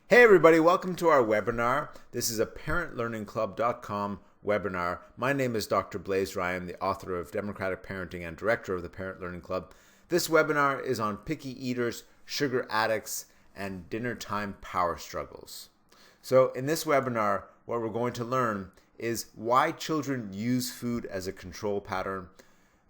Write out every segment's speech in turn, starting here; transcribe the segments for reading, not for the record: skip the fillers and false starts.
Hey everybody, welcome to our webinar. This is a ParentLearningClub.com webinar. My name is Dr. Blaise Ryan, the author of Democratic Parenting and director of the Parent Learning Club. This webinar is on picky eaters, sugar addicts, and dinner time power struggles. So in this webinar, what we're going to learn is why children use food as a control pattern,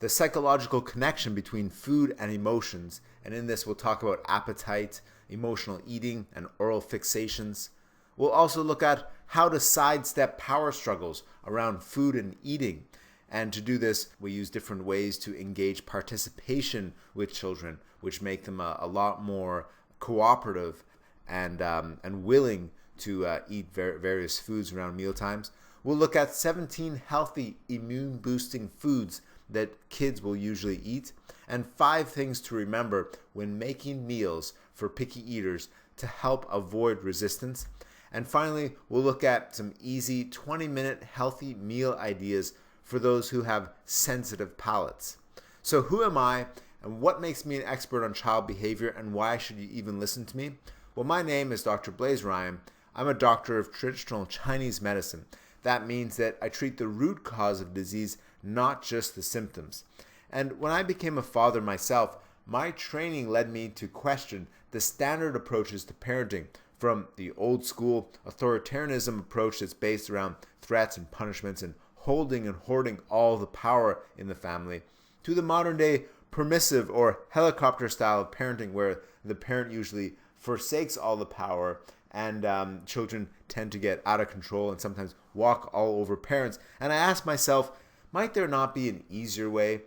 the psychological connection between food and emotions, and in this we'll talk about appetite, emotional eating, and oral fixations. We'll also look at how to sidestep power struggles around food and eating. And to do this, we use different ways to engage participation with children, which make them a lot more cooperative and willing to eat various foods around mealtimes. We'll look at 17 healthy immune-boosting foods that kids will usually eat, and 5 things to remember when making meals for picky eaters to help avoid resistance. And finally, we'll look at some easy 20-minute healthy meal ideas for those who have sensitive palates. So who am I, and what makes me an expert on child behavior, and why should you even listen to me? Well, my name is Dr. Blaise Ryan. I'm a doctor of traditional Chinese medicine. That means that I treat the root cause of disease, not just the symptoms. And when I became a father myself, my training led me to question the standard approaches to parenting, from the old school authoritarianism approach that's based around threats and punishments and holding and hoarding all the power in the family, to the modern day permissive or helicopter style of parenting where the parent usually forsakes all the power and children tend to get out of control and sometimes walk all over parents. And I asked myself, might there not be an easier way,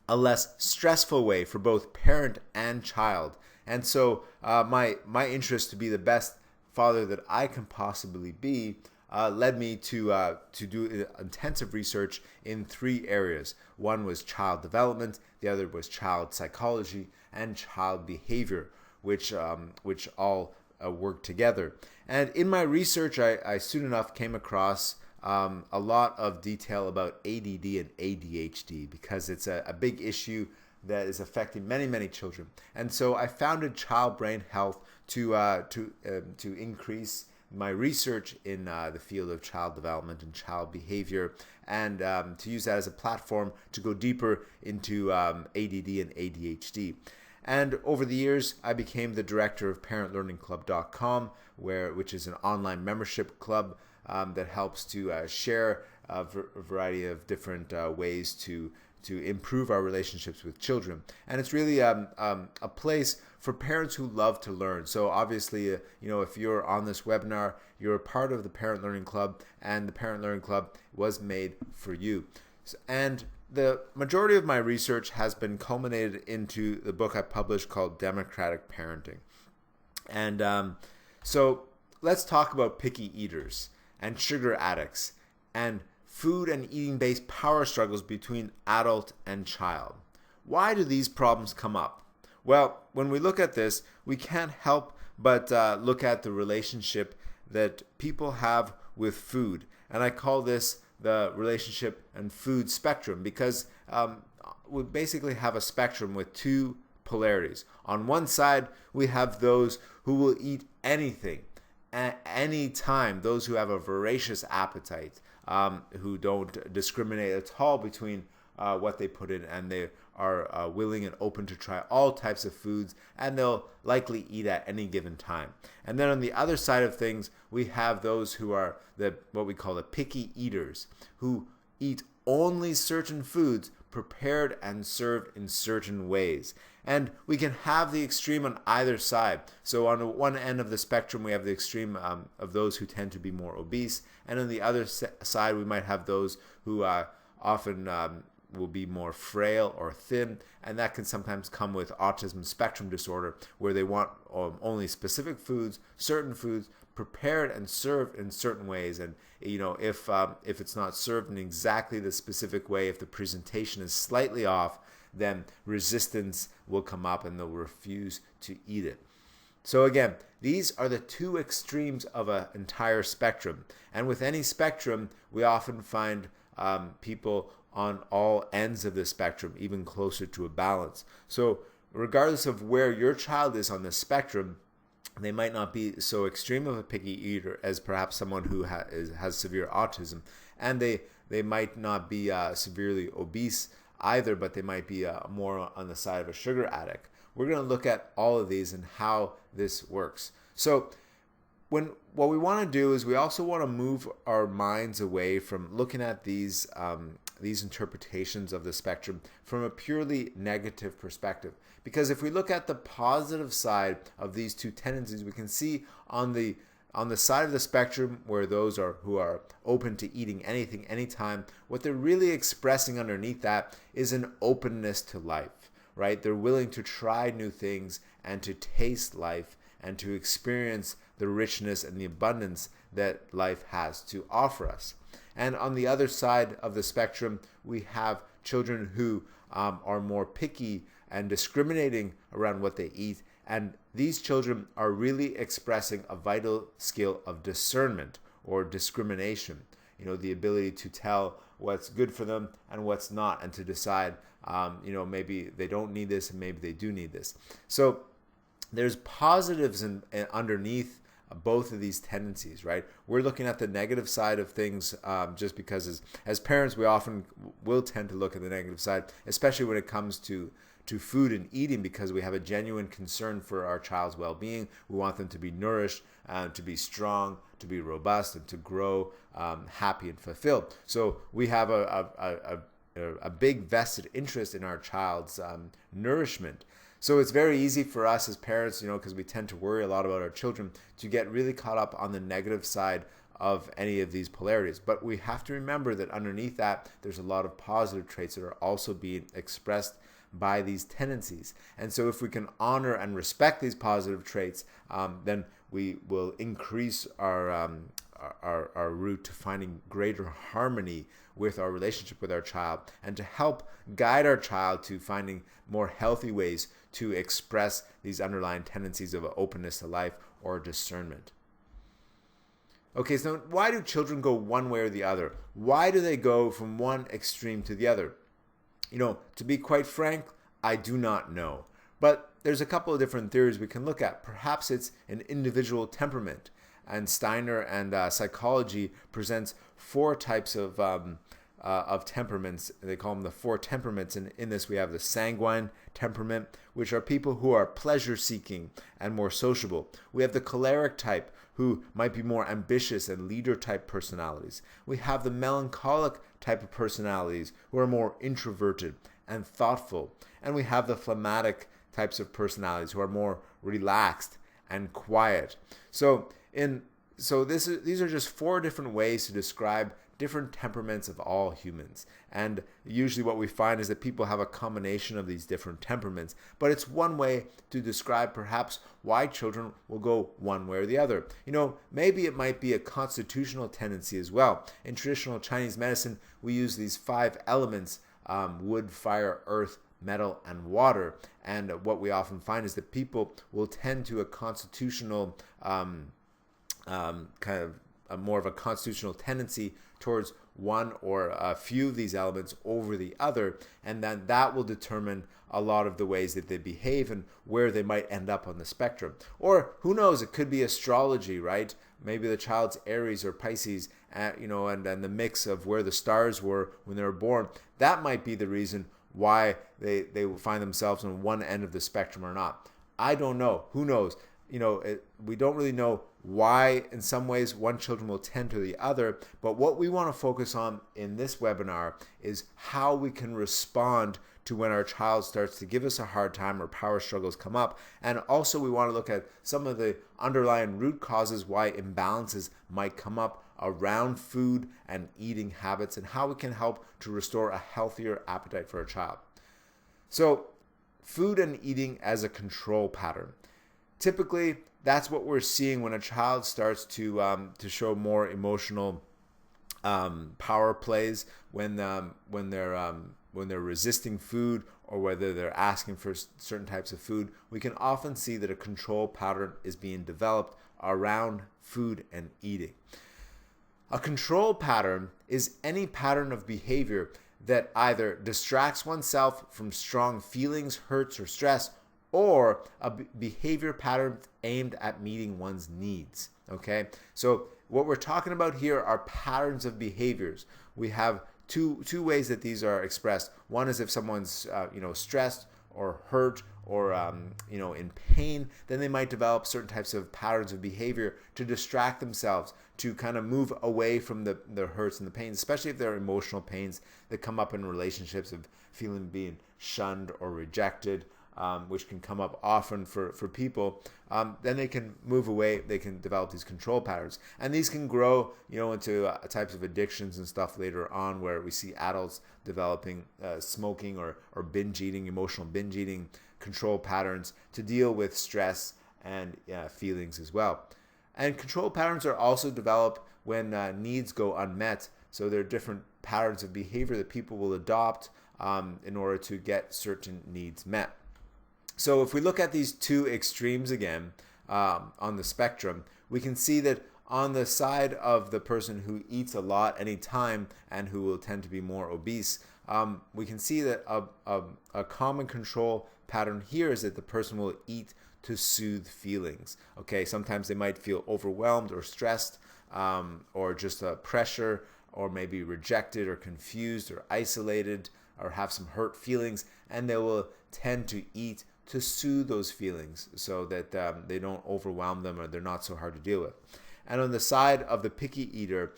a less stressful way for both parent and child? And so my interest to be the best father that I can possibly be led me to do intensive research in 3 areas. One was child development, the other was child psychology, and child behavior, which all work together. And in my research, I soon enough came across a lot of detail about ADD and ADHD because it's a big issue that is affecting many children. And so I founded Child Brain Health to increase my research in the field of child development and child behavior, and to use that as a platform to go deeper into ADD and ADHD. And over the years, I became the director of ParentLearningClub.com, which is an online membership club that helps to share a variety of different ways to improve our relationships with children. And it's really a place for parents who love to learn. So obviously, if you're on this webinar, you're a part of the Parent Learning Club, and the Parent Learning Club was made for you. And the majority of my research has been culminated into the book I published called Democratic Parenting. And so let's talk about picky eaters and sugar addicts and food and eating-based power struggles between adult and child. Why do these problems come up? Well, when we look at this, we can't help but look at the relationship that people have with food. And I call this the relationship and food spectrum because we basically have a spectrum with 2 polarities. On one side, we have those who will eat anything at any time, those who have a voracious appetite, who don't discriminate at all between what they put in, and they are willing and open to try all types of foods, and they'll likely eat at any given time. And then on the other side of things, we have those who are what we call the picky eaters, who eat only certain foods prepared and served in certain ways. And we can have the extreme on either side. So on one end of the spectrum, we have the extreme of those who tend to be more obese. And on the other side, we might have those who often will be more frail or thin. And that can sometimes come with autism spectrum disorder, where they want only specific foods, certain foods, prepared and served in certain ways. And if it's not served in exactly the specific way, if the presentation is slightly off, then resistance will come up and they'll refuse to eat it. So again, these are the 2 extremes of an entire spectrum. And with any spectrum, we often find people on all ends of the spectrum, even closer to a balance. So regardless of where your child is on the spectrum, They might not be so extreme of a picky eater as perhaps someone who has severe autism, and they might not be severely obese either, but they might be more on the side of a sugar addict. We're going to look at all of these and how this works. So what we want to do is we also want to move our minds away from looking at these interpretations of the spectrum from a purely negative perspective. Because if we look at the positive side of these two tendencies, we can see on the side of the spectrum where those are who are open to eating anything, anytime, what they're really expressing underneath that is an openness to life, right? They're willing to try new things and to taste life and to experience the richness and the abundance that life has to offer us. And on the other side of the spectrum, we have children who are more picky and discriminating around what they eat. And these children are really expressing a vital skill of discernment or discrimination. The ability to tell what's good for them and what's not, and to decide, maybe they don't need this and maybe they do need this. So there's positives underneath both of these tendencies, right? We're looking at the negative side of things just because as parents, we often will tend to look at the negative side, especially when it comes to food and eating, because we have a genuine concern for our child's well-being. We want them to be nourished, to be strong, to be robust, and to grow happy and fulfilled. So we have a big vested interest in our child's nourishment. So it's very easy for us as parents, because we tend to worry a lot about our children, to get really caught up on the negative side of any of these polarities. But we have to remember that underneath that, there's a lot of positive traits that are also being expressed by these tendencies. And so if we can honor and respect these positive traits, then we will increase our route to finding greater harmony with our relationship with our child, and to help guide our child to finding more healthy ways to express these underlying tendencies of openness to life or discernment. Okay, so why do children go one way or the other? Why do they go from one extreme to the other? To be quite frank, I do not know. But there's a couple of different theories we can look at. Perhaps it's an individual temperament. And Steiner and psychology presents 4 types of temperaments. They call them the 4 temperaments. And in this, we have the sanguine temperament, which are people who are pleasure-seeking and more sociable. We have the choleric type, who might be more ambitious and leader-type personalities. We have the melancholic type of personalities, who are more introverted and thoughtful. And we have the phlegmatic types of personalities, who are more relaxed and quiet. So these are just 4 different ways to describe different temperaments of all humans. And usually what we find is that people have a combination of these different temperaments, but it's one way to describe perhaps why children will go one way or the other. Maybe it might be a constitutional tendency as well. In traditional Chinese medicine, we use these 5 elements, wood, fire, earth, metal, and water. And what we often find is that people will tend to a constitutional more of a constitutional tendency towards one or a few of these elements over the other, and then that will determine a lot of the ways that they behave and where they might end up on the spectrum. Or who knows, it could be astrology, right? Maybe the child's Aries or Pisces, and the mix of where the stars were when they were born. That might be the reason why they will find themselves on one end of the spectrum or not. I don't know. Who knows? We don't really know why in some ways one children will tend to the other, but what we want to focus on in this webinar is how we can respond to when our child starts to give us a hard time or power struggles come up. And also we want to look at some of the underlying root causes why imbalances might come up around food and eating habits, and how we can help to restore a healthier appetite for a child. So food and eating as a control pattern. Typically, that's what we're seeing when a child starts to show more emotional power plays, when they're resisting food, or whether they're asking for certain types of food. We can often see that a control pattern is being developed around food and eating. A control pattern is any pattern of behavior that either distracts oneself from strong feelings, hurts, or stress, or a behavior pattern aimed at meeting one's needs. Okay, so what we're talking about here are patterns of behaviors. We have two ways that these are expressed. One is if someone's stressed or hurt or in pain, then they might develop certain types of patterns of behavior to distract themselves, to kind of move away from the hurts and the pains, especially if they're emotional pains that come up in relationships of feeling being shunned or rejected, which can come up often for people. Then they can move away. They can develop these control patterns, and these can grow, into types of addictions and stuff later on, where we see adults developing smoking or binge eating, emotional binge eating control patterns to deal with stress and feelings as well. And control patterns are also developed when needs go unmet. So there are different patterns of behavior that people will adopt in order to get certain needs met. So if we look at these two extremes again on the spectrum, we can see that on the side of the person who eats a lot anytime and who will tend to be more obese, we can see that a common control pattern here is that the person will eat to soothe feelings. Okay, sometimes they might feel overwhelmed or stressed or just pressure, or maybe rejected or confused or isolated or have some hurt feelings, and they will tend to eat to soothe those feelings so that they don't overwhelm them or they're not so hard to deal with. And on the side of the picky eater,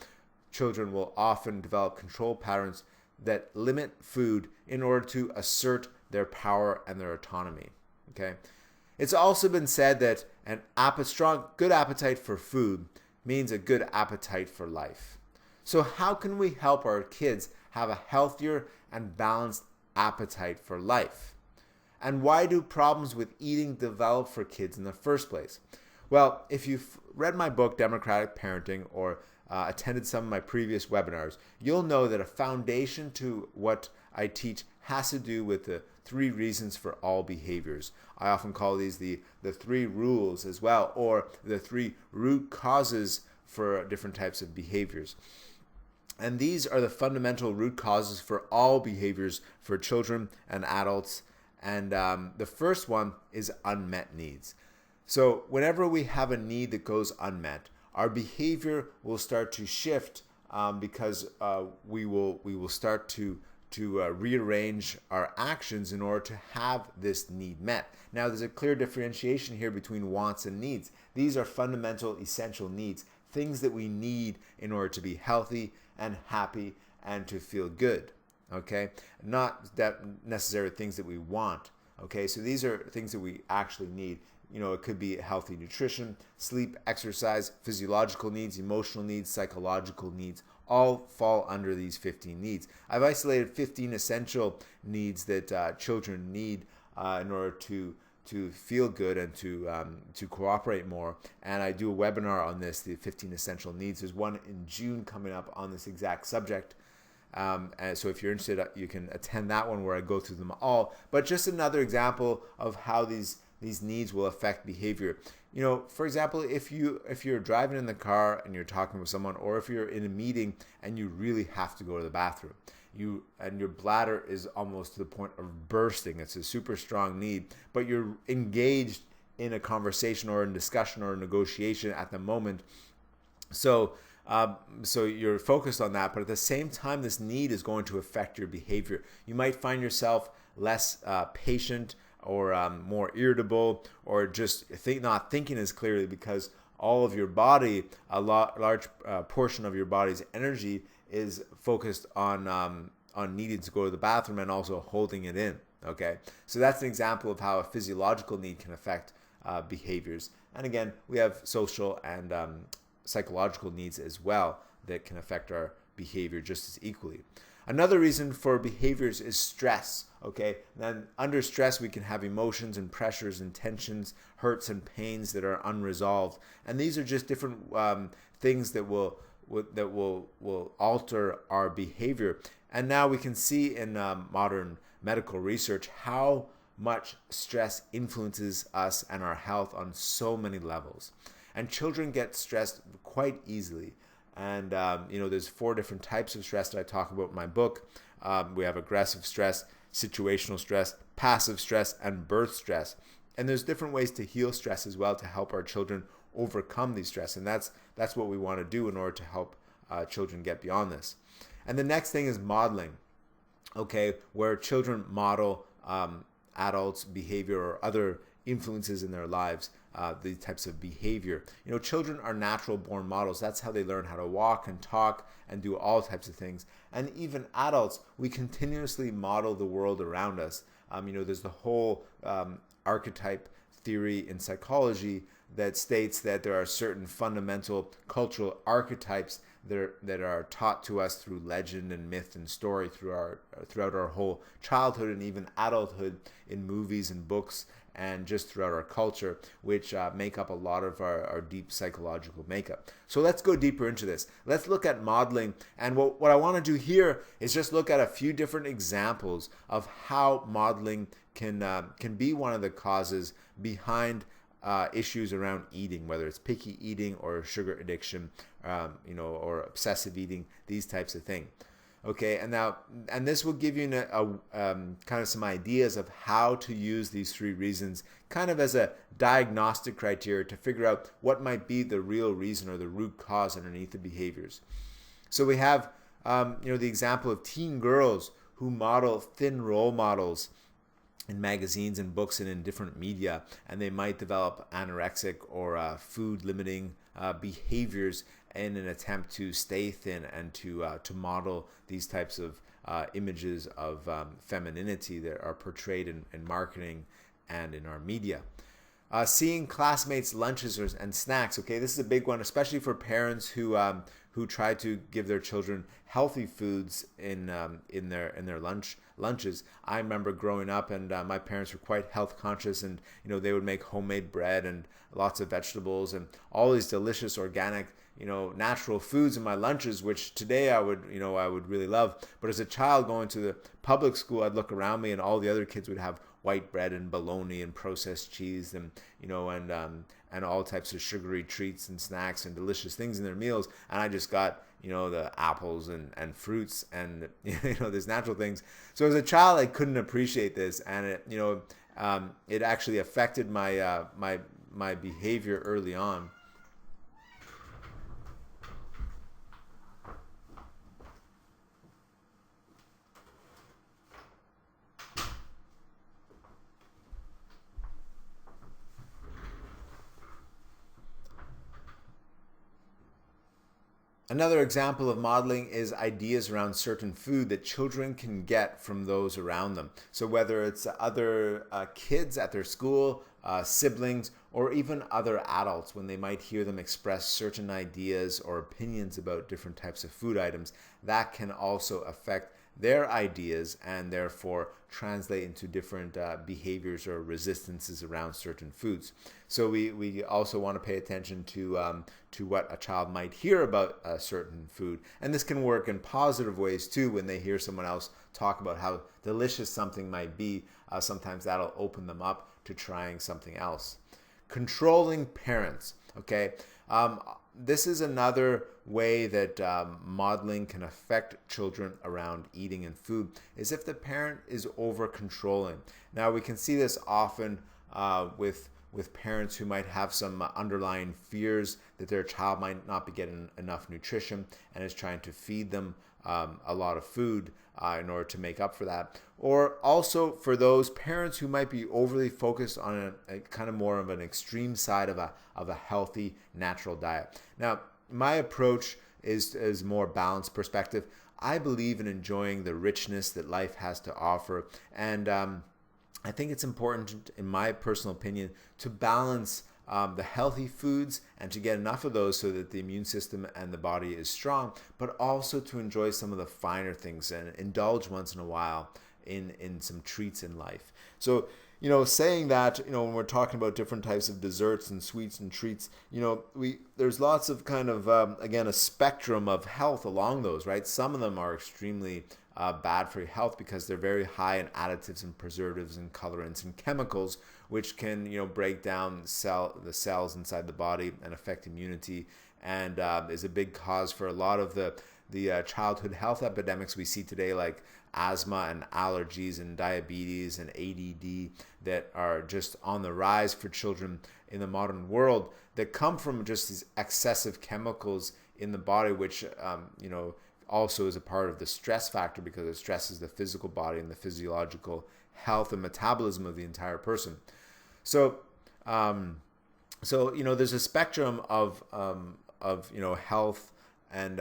children will often develop control patterns that limit food in order to assert their power and their autonomy. Okay? It's also been said that good appetite for food means a good appetite for life. So how can we help our kids have a healthier and balanced appetite for life? And why do problems with eating develop for kids in the first place? Well, if you've read my book, Democratic Parenting, or attended some of my previous webinars, you'll know that a foundation to what I teach has to do with the 3 reasons for all behaviors. I often call these the 3 rules as well, or the 3 root causes for different types of behaviors. And these are the fundamental root causes for all behaviors for children and adults. And the first one is unmet needs. So whenever we have a need that goes unmet, our behavior will start to shift because we will start to rearrange our actions in order to have this need met. Now, there's a clear differentiation here between wants and needs. These are fundamental, essential needs, things that we need in order to be healthy and happy and to feel good. Okay, not that necessarily things that we want. Okay, so these are things that we actually need. It could be healthy nutrition, sleep, exercise, physiological needs, emotional needs, psychological needs, all fall under these 15 needs. I've isolated 15 essential needs that children need in order to feel good and to cooperate more. And I do a webinar on this, the 15 essential needs. There's one in June coming up on this exact subject. And so if you're interested, you can attend that one where I go through them all. But just another example of how these needs will affect behavior. For example, if you're driving in the car and you're talking with someone, or if you're in a meeting and you really have to go to the bathroom, and your bladder is almost to the point of bursting. It's a super strong need, but you're engaged in a conversation or in discussion or a negotiation at the moment. So you're focused on that, but at the same time, this need is going to affect your behavior. You might find yourself less patient or more irritable, or just not thinking as clearly because all of your body, large portion of your body's energy is focused on needing to go to the bathroom and also holding it in. Okay, so that's an example of how a physiological need can affect behaviors. And again, we have social and psychological needs as well that can affect our behavior just as equally. Another reason for behaviors is stress. Okay, and then under stress we can have emotions and pressures and tensions, hurts and pains that are unresolved, and these are just different things that will alter our behavior. And now we can see in modern medical research how much stress influences us and our health on so many levels. And children get stressed quite easily. And, there's 4 different types of stress that I talk about in my book. We have aggressive stress, situational stress, passive stress, and birth stress. And there's different ways to heal stress as well to help our children overcome these stress. And that's what we want to do in order to help children get beyond this. And the next thing is modeling, okay, where children model adults' behavior or other influences in their lives, these types of behavior. Children are natural born models. That's how they learn how to walk and talk and do all types of things. And even adults, we continuously model the world around us. There's the whole archetype theory in psychology that states that there are certain fundamental cultural archetypes that are taught to us through legend and myth and story throughout our whole childhood and even adulthood in movies and books and just throughout our culture, which make up a lot of our deep psychological makeup. So let's go deeper into this. Let's look at modeling. And what I want to do here is just look at a few different examples of how modeling can be one of the causes behind issues around eating, whether it's picky eating or sugar addiction, or obsessive eating, these types of things. Okay, and this will give you kind of some ideas of how to use these three reasons kind of as a diagnostic criteria to figure out what might be the real reason or the root cause underneath the behaviors. So we have, the example of teen girls who model thin role models in magazines and books and in different media, and they might develop anorexic or food limiting behaviors in an attempt to stay thin and to model these types of images of femininity that are portrayed in marketing and in our media. Seeing classmates' lunches and snacks. Okay, this is a big one, especially for parents who try to give their children healthy foods in their lunches. I remember growing up, and my parents were quite health conscious, and they would make homemade bread and lots of vegetables and all these delicious organic natural foods in my lunches, which today I would really love. But as a child going to the public school, I'd look around me and all the other kids would have white bread and bologna and processed cheese and and all types of sugary treats and snacks and delicious things in their meals, and I just got the apples and fruits and these natural things. So as a child, I couldn't appreciate this, and it actually affected my behavior early on. Another example of modeling is ideas around certain food that children can get from those around them. So whether it's other kids at their school, siblings, or even other adults, when they might hear them express certain ideas or opinions about different types of food items, that can also affect their ideas and therefore translate into different behaviors or resistances around certain foods. So we also want to pay attention to what a child might hear about a certain food. And this can work in positive ways too. When they hear someone else talk about how delicious something might be, sometimes that'll open them up to trying something else. Controlling parents, okay? This is another way that modeling can affect children around eating and food, is if the parent is over controlling. Now we can see this often with parents who might have some underlying fears that their child might not be getting enough nutrition and is trying to feed them a lot of food in order to make up for that. Or also for those parents who might be overly focused on a kind of more of an extreme side of a healthy, natural diet. Now, my approach is more balanced perspective. I believe in enjoying the richness that life has to offer, and I think it's important, in my personal opinion, to balance the healthy foods and to get enough of those so that the immune system and the body is strong, but also to enjoy some of the finer things and indulge once in a while in some treats in life. So, saying that, when we're talking about different types of desserts and sweets and treats, there's lots of kind of, again, a spectrum of health along those, right? Some of them are extremely bad for your health because they're very high in additives and preservatives and colorants and chemicals, which can break down the cells inside the body and affect immunity, and is a big cause for a lot of the the childhood health epidemics we see today, like asthma and allergies and diabetes and ADD, that are just on the rise for children in the modern world, that come from just these excessive chemicals in the body, which also is a part of the stress factor, because it stresses the physical body and the physiological health and metabolism of the entire person. So there's a spectrum of health and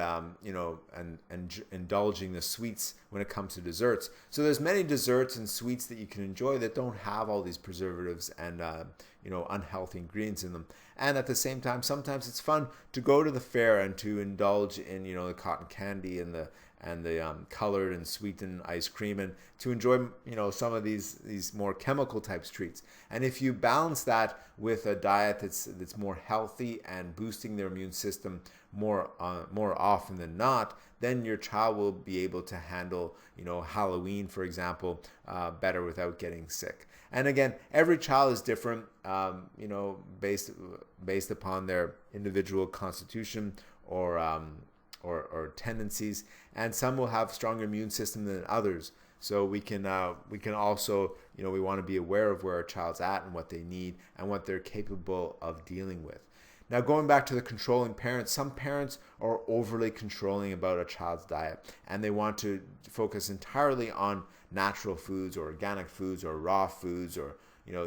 indulging the sweets when it comes to desserts. So there's many desserts and sweets that you can enjoy that don't have all these preservatives and unhealthy ingredients in them. And at the same time, sometimes it's fun to go to the fair and to indulge in the cotton candy and the colored and sweetened ice cream, and to enjoy some of these more chemical type treats. And if you balance that with a diet that's more healthy and boosting their immune system more often than not, then your child will be able to handle Halloween, for example, better without getting sick. And again, every child is different, based upon their individual constitution or tendencies, and some will have stronger immune system than others. So we can also we want to be aware of where our child's at and what they need and what they're capable of dealing with. Now, going back to the controlling parents, some parents are overly controlling about a child's diet, and they want to focus entirely on natural foods or organic foods or raw foods or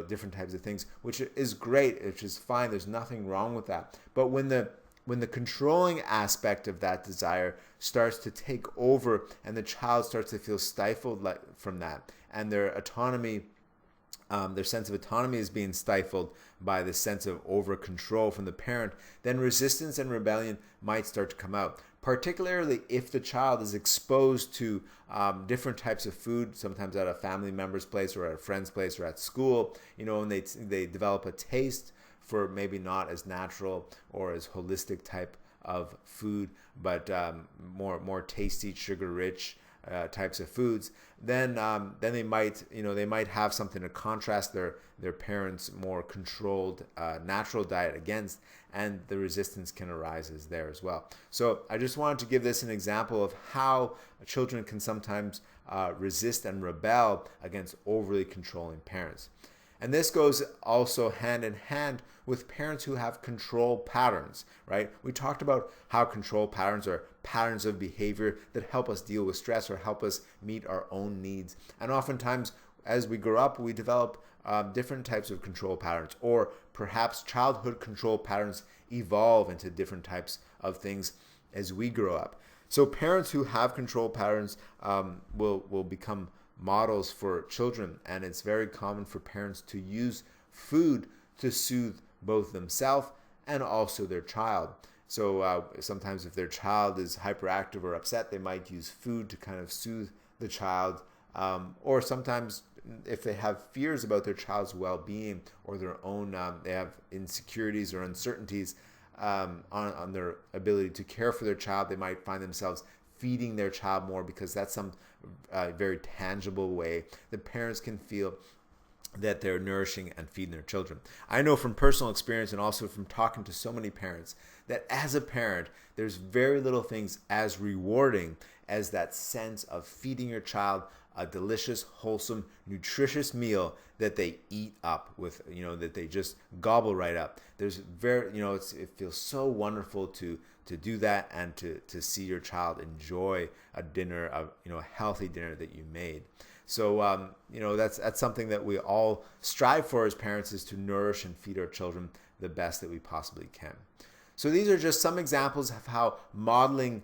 different types of things, which is great, which is fine. There's nothing wrong with that. But when the controlling aspect of that desire starts to take over, and the child starts to feel stifled from that, and their autonomy, their sense of autonomy is being stifled by the sense of over control from the parent, then resistance and rebellion might start to come out. Particularly if the child is exposed to different types of food, sometimes at a family member's place or at a friend's place or at school, and they develop a taste for maybe not as natural or as holistic type of food, but more tasty, sugar-rich types of foods. Then they might have something to contrast their parents' more controlled natural diet against, and the resistance can arise there as well. So I just wanted to give this an example of how children can sometimes resist and rebel against overly controlling parents. And this goes also hand in hand with parents who have control patterns, right? We talked about how control patterns are patterns of behavior that help us deal with stress or help us meet our own needs. And oftentimes, as we grow up, we develop different types of control patterns, or perhaps childhood control patterns evolve into different types of things as we grow up. So parents who have control patterns will become models for children, and it's very common for parents to use food to soothe both themselves and also their child. So sometimes if their child is hyperactive or upset, they might use food to kind of soothe the child, or sometimes if they have fears about their child's well-being or their own, they have insecurities or uncertainties on their ability to care for their child, they might find themselves feeding their child more, because that's some very tangible way that parents can feel that they're nourishing and feeding their children. I know from personal experience and also from talking to so many parents that as a parent, there's very little things as rewarding as that sense of feeding your child a delicious, wholesome, nutritious meal that they eat up with, that they just gobble right up. There's it feels so wonderful to do that and to see your child enjoy a dinner, a healthy dinner that you made. So that's something that we all strive for as parents, is to nourish and feed our children the best that we possibly can. So these are just some examples of how modeling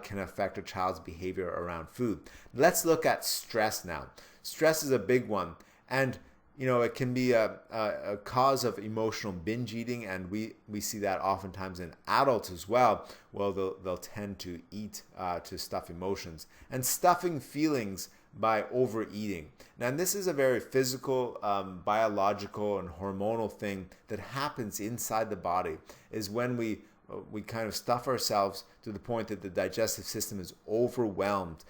can affect a child's behavior around food. Let's look at stress now. Stress is a big one, and it can be a cause of emotional binge eating, and we see that oftentimes in adults as well. Well, they'll tend to eat to stuff emotions and stuffing feelings by overeating. Now, this is a very physical, biological, and hormonal thing that happens inside the body. Is when we we kind of stuff ourselves to the point that the digestive system is overwhelmed.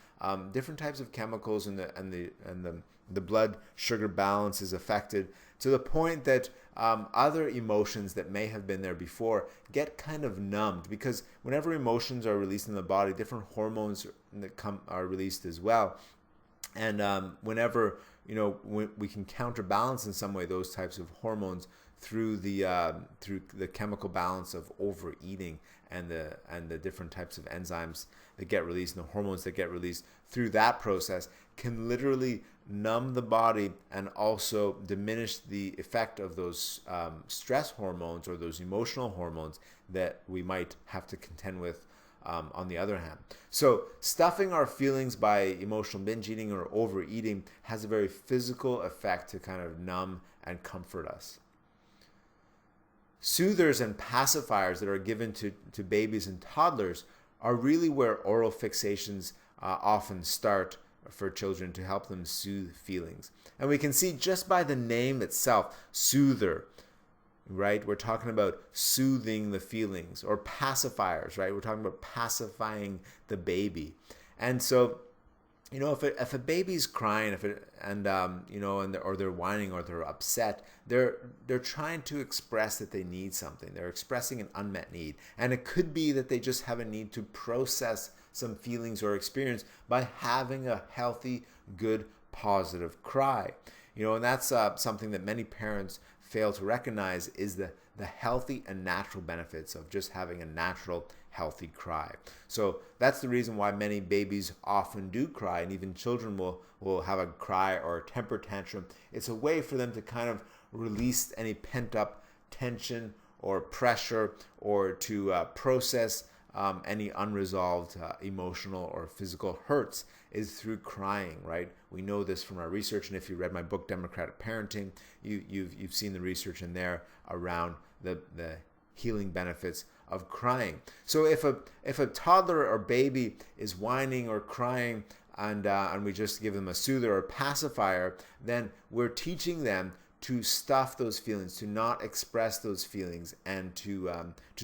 Different types of chemicals and the blood sugar balance is affected to the point that other emotions that may have been there before get kind of numbed, because whenever emotions are released in the body, different hormones are released as well. And whenever we can counterbalance in some way those types of hormones through the chemical balance of overeating and the different types of enzymes that get released and the hormones that get released through that process, can literally numb the body and also diminish the effect of those stress hormones or those emotional hormones that we might have to contend with on the other hand. So stuffing our feelings by emotional binge eating or overeating has a very physical effect to kind of numb and comfort us. Soothers and pacifiers that are given to babies and toddlers are really where oral fixations often start for children to help them soothe feelings. And we can see just by the name itself, soother, right? We're talking about soothing the feelings. Or pacifiers, right? We're talking about pacifying the baby. And so, if a baby's crying, or they're whining or they're upset, they're trying to express that they need something. They're expressing an unmet need, and it could be that they just have a need to process some feelings or experience by having a healthy, good, positive cry. And that's something that many parents fail to recognize is the healthy and natural benefits of just having a natural, healthy cry. So that's the reason why many babies often do cry, and even children will have a cry or a temper tantrum. It's a way for them to kind of release any pent-up tension or pressure, or to process any unresolved emotional or physical hurts, is through crying, right? We know this from our research, and if you read my book, Democratic Parenting, you've seen the research in there around the healing benefits of crying. So if a toddler or baby is whining or crying, and we just give them a soother or pacifier, then we're teaching them to stuff those feelings, to not express those feelings, and to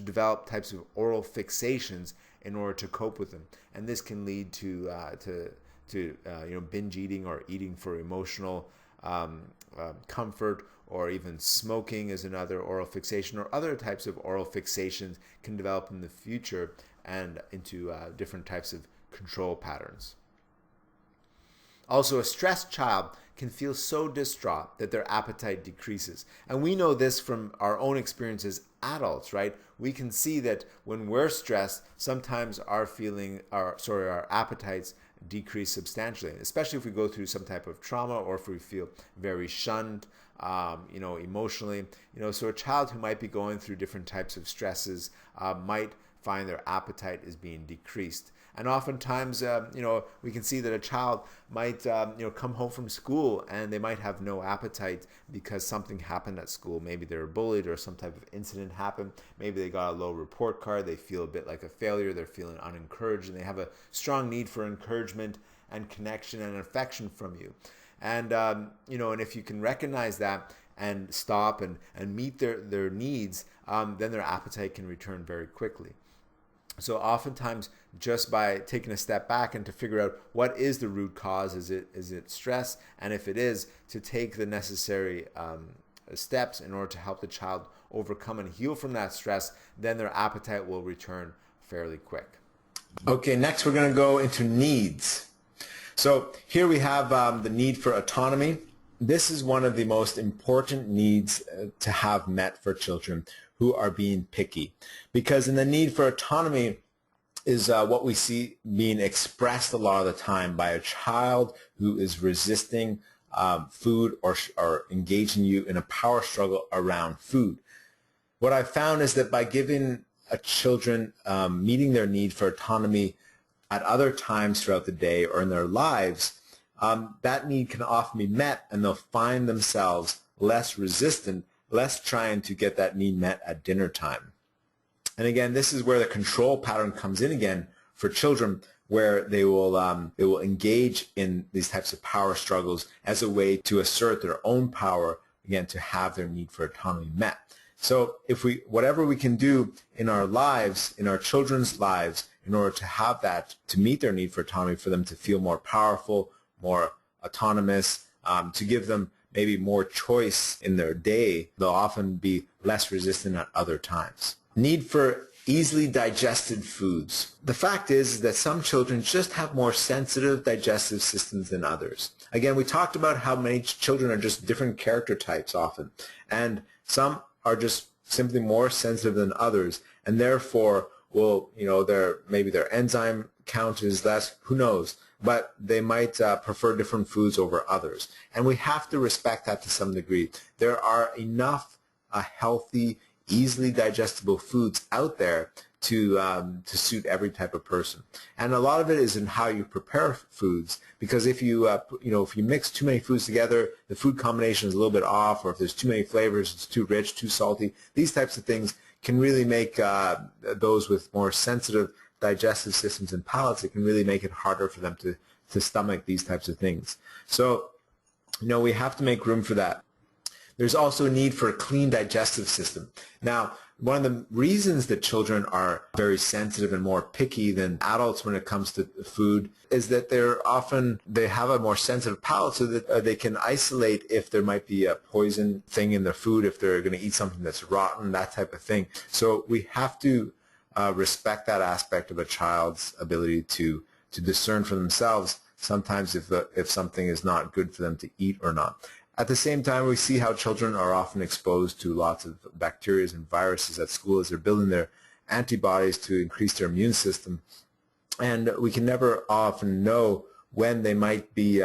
develop types of oral fixations in order to cope with them. And this can lead to binge eating or eating for emotional comfort, or even smoking is another oral fixation, or other types of oral fixations can develop in the future and into different types of control patterns. Also, a stressed child can feel so distraught that their appetite decreases. And we know this from our own experience as adults, right? We can see that when we're stressed, sometimes our appetites decrease substantially, especially if we go through some type of trauma, or if we feel very shunned, emotionally. So a child who might be going through different types of stresses might find their appetite is being decreased. And oftentimes, we can see that a child might, come home from school and they might have no appetite because something happened at school. Maybe they were bullied or some type of incident happened. Maybe they got a low report card. They feel a bit like a failure. They're feeling unencouraged, and they have a strong need for encouragement and connection and affection from you. And, and if you can recognize that and stop and meet their needs, then their appetite can return very quickly. So oftentimes, just by taking a step back and to figure out what is the root cause, is it stress? And if it is, to take the necessary steps in order to help the child overcome and heal from that stress, then their appetite will return fairly quick. Okay, next we're going to go into needs. So here we have the need for autonomy. This is one of the most important needs to have met for children who are being picky, because in the need for autonomy is what we see being expressed a lot of the time by a child who is resisting food or engaging you in a power struggle around food. What I've found is that by giving children meeting their need for autonomy at other times throughout the day or in their lives, that need can often be met, and they'll find themselves less resistant, less trying to get that need met at dinner time. And again, this is where the control pattern comes in again for children, where they will engage in these types of power struggles as a way to assert their own power, again, to have their need for autonomy met. So whatever we can do in our lives, in our children's lives, in order to have that, to meet their need for autonomy, for them to feel more powerful, more autonomous, to give them maybe more choice in their day, they'll often be less resistant at other times. Need for easily digested foods. The fact is that some children just have more sensitive digestive systems than others. Again, we talked about how many children are just different character types often, and some are just simply more sensitive than others, and therefore maybe their enzyme count is less, who knows, but they might prefer different foods over others. And we have to respect that to some degree. There are enough healthy, easily digestible foods out there to suit every type of person. And a lot of it is in how you prepare foods, because if you mix too many foods together, the food combination is a little bit off, or if there's too many flavors, it's too rich, too salty. These types of things can really make those with more sensitive digestive systems and palates, it can really make it harder for them to stomach these types of things. So, we have to make room for that. There's also a need for a clean digestive system. Now, one of the reasons that children are very sensitive and more picky than adults when it comes to food is that they have a more sensitive palate, so that they can isolate if there might be a poison thing in their food, if they're going to eat something that's rotten, that type of thing. So we have to respect that aspect of a child's ability to discern for themselves sometimes if something is not good for them to eat or not. At the same time, we see how children are often exposed to lots of bacteria and viruses at school as they're building their antibodies to increase their immune system. And we can never often know when they might be,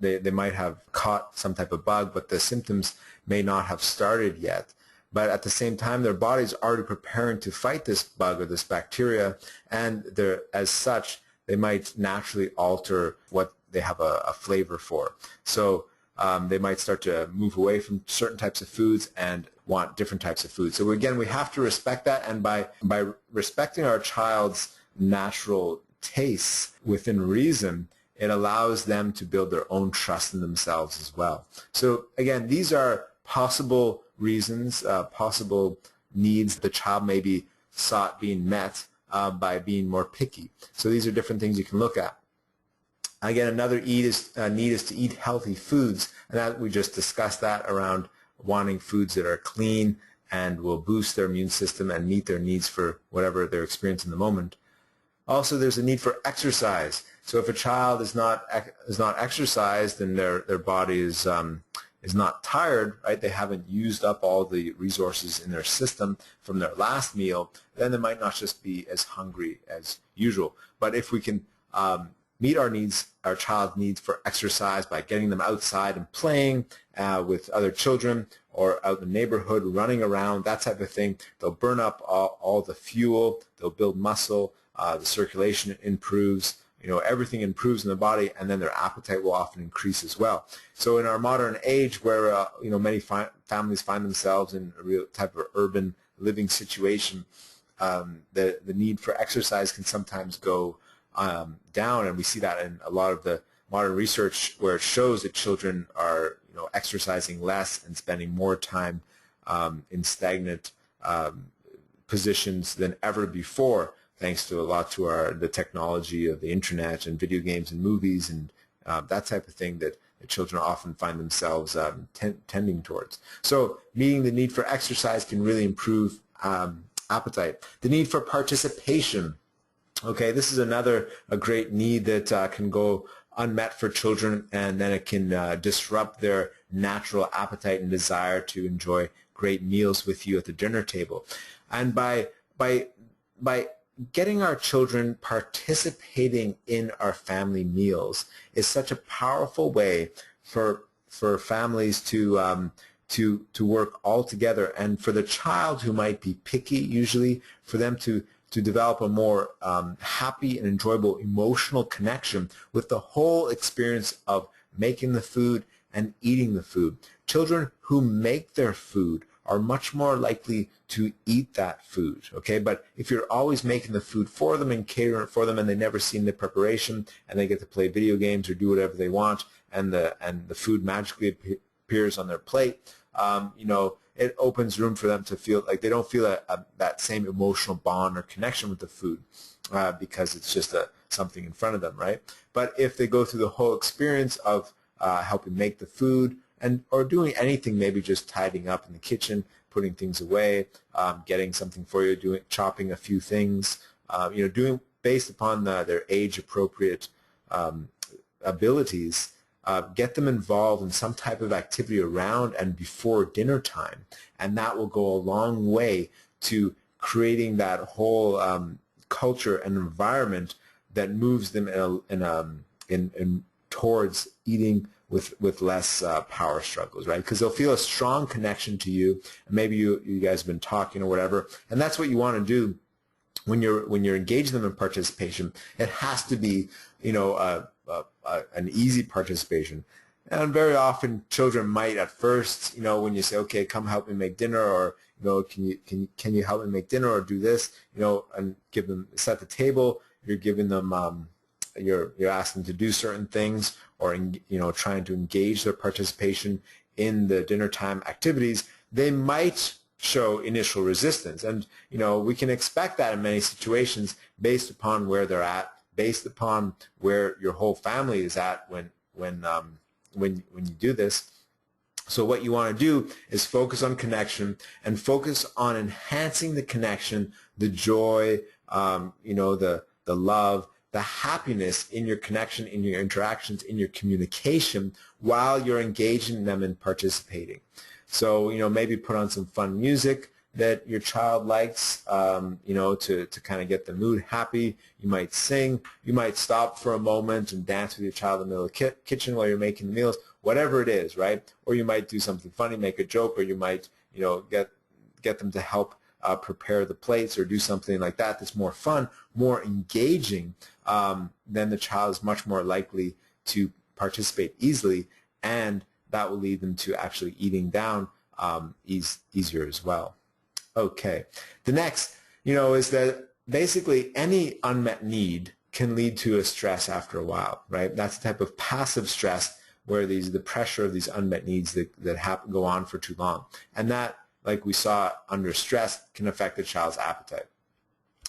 they might have caught some type of bug, but the symptoms may not have started yet. But at the same time, their body's already preparing to fight this bug or this bacteria, and as such, they might naturally alter what they have a flavor for. So they might start to move away from certain types of foods and want different types of foods. So again, we have to respect that, and by respecting our child's natural tastes within reason, it allows them to build their own trust in themselves as well. So again, these are possible reasons, possible needs the child may be sought being met by being more picky. So these are different things you can look at. Again, another need is to eat healthy foods, and that we just discussed that around wanting foods that are clean and will boost their immune system and meet their needs for whatever they're experiencing in the moment. Also, there's a need for exercise. So if a child is not exercised and their body is not tired, right? They haven't used up all the resources in their system from their last meal, then they might not just be as hungry as usual. But if we can meet our child's needs for exercise by getting them outside and playing with other children or out in the neighborhood, running around, that type of thing, they'll burn up all the fuel, they'll build muscle, the circulation improves, everything improves in the body, and then their appetite will often increase as well. So in our modern age where many families find themselves in a real type of urban living situation, the need for exercise can sometimes go down, and we see that in a lot of the modern research where it shows that children are exercising less and spending more time in stagnant positions than ever before, thanks to the technology of the internet and video games and movies and that type of thing that the children often find themselves tending towards. So meeting the need for exercise can really improve appetite. The need for participation. Okay, this is a great need that can go unmet for children, and then it can disrupt their natural appetite and desire to enjoy great meals with you at the dinner table. And by getting our children participating in our family meals is such a powerful way for families to work all together, and for the child who might be picky, usually for them to develop a more happy and enjoyable emotional connection with the whole experience of making the food and eating the food. Children who make their food are much more likely to eat that food, okay? But if you're always making the food for them and catering it for them, and they never seen the preparation, and they get to play video games or do whatever they want, and the food magically appears on their plate, it opens room for them to feel like they don't feel that same emotional bond or connection with the food because it's just something in front of them, right? But if they go through the whole experience of helping make the food or doing anything, maybe just tidying up in the kitchen, putting things away, getting something for you, chopping a few things, doing based upon their age-appropriate abilities, get them involved in some type of activity around and before dinner time, and that will go a long way to creating that whole culture and environment that moves them in towards eating with less power struggles, right? Because they'll feel a strong connection to you, and maybe you guys have been talking or whatever, and that's what you want to do when you're engaging them in participation. It has to be, an easy participation. And very often children might at first, when you say, okay, come help me make dinner, or can you help me make dinner or do this, and give them, set the table, you're giving them you're asking them to do certain things, or trying to engage their participation in the dinner time activities, they might show initial resistance. And we can expect that in many situations based upon where they're at, based upon where your whole family is at when you do this. So what you want to do is focus on connection and focus on enhancing the connection, the joy, the love, the happiness in your connection, in your interactions, in your communication while you're engaging them in participating. So, maybe put on some fun music that your child likes, to kind of get the mood happy. You might sing. You might stop for a moment and dance with your child in the middle of the kitchen while you're making the meals, whatever it is, right? Or you might do something funny, make a joke, or you might, get them to help prepare the plates or do something like that that's more fun, more engaging. Then the child is much more likely to participate easily, and that will lead them to actually eating down easier as well. Okay. The next, is that basically any unmet need can lead to a stress after a while, right? That's the type of passive stress where the pressure of these unmet needs that go on for too long. And that, like we saw under stress, can affect the child's appetite.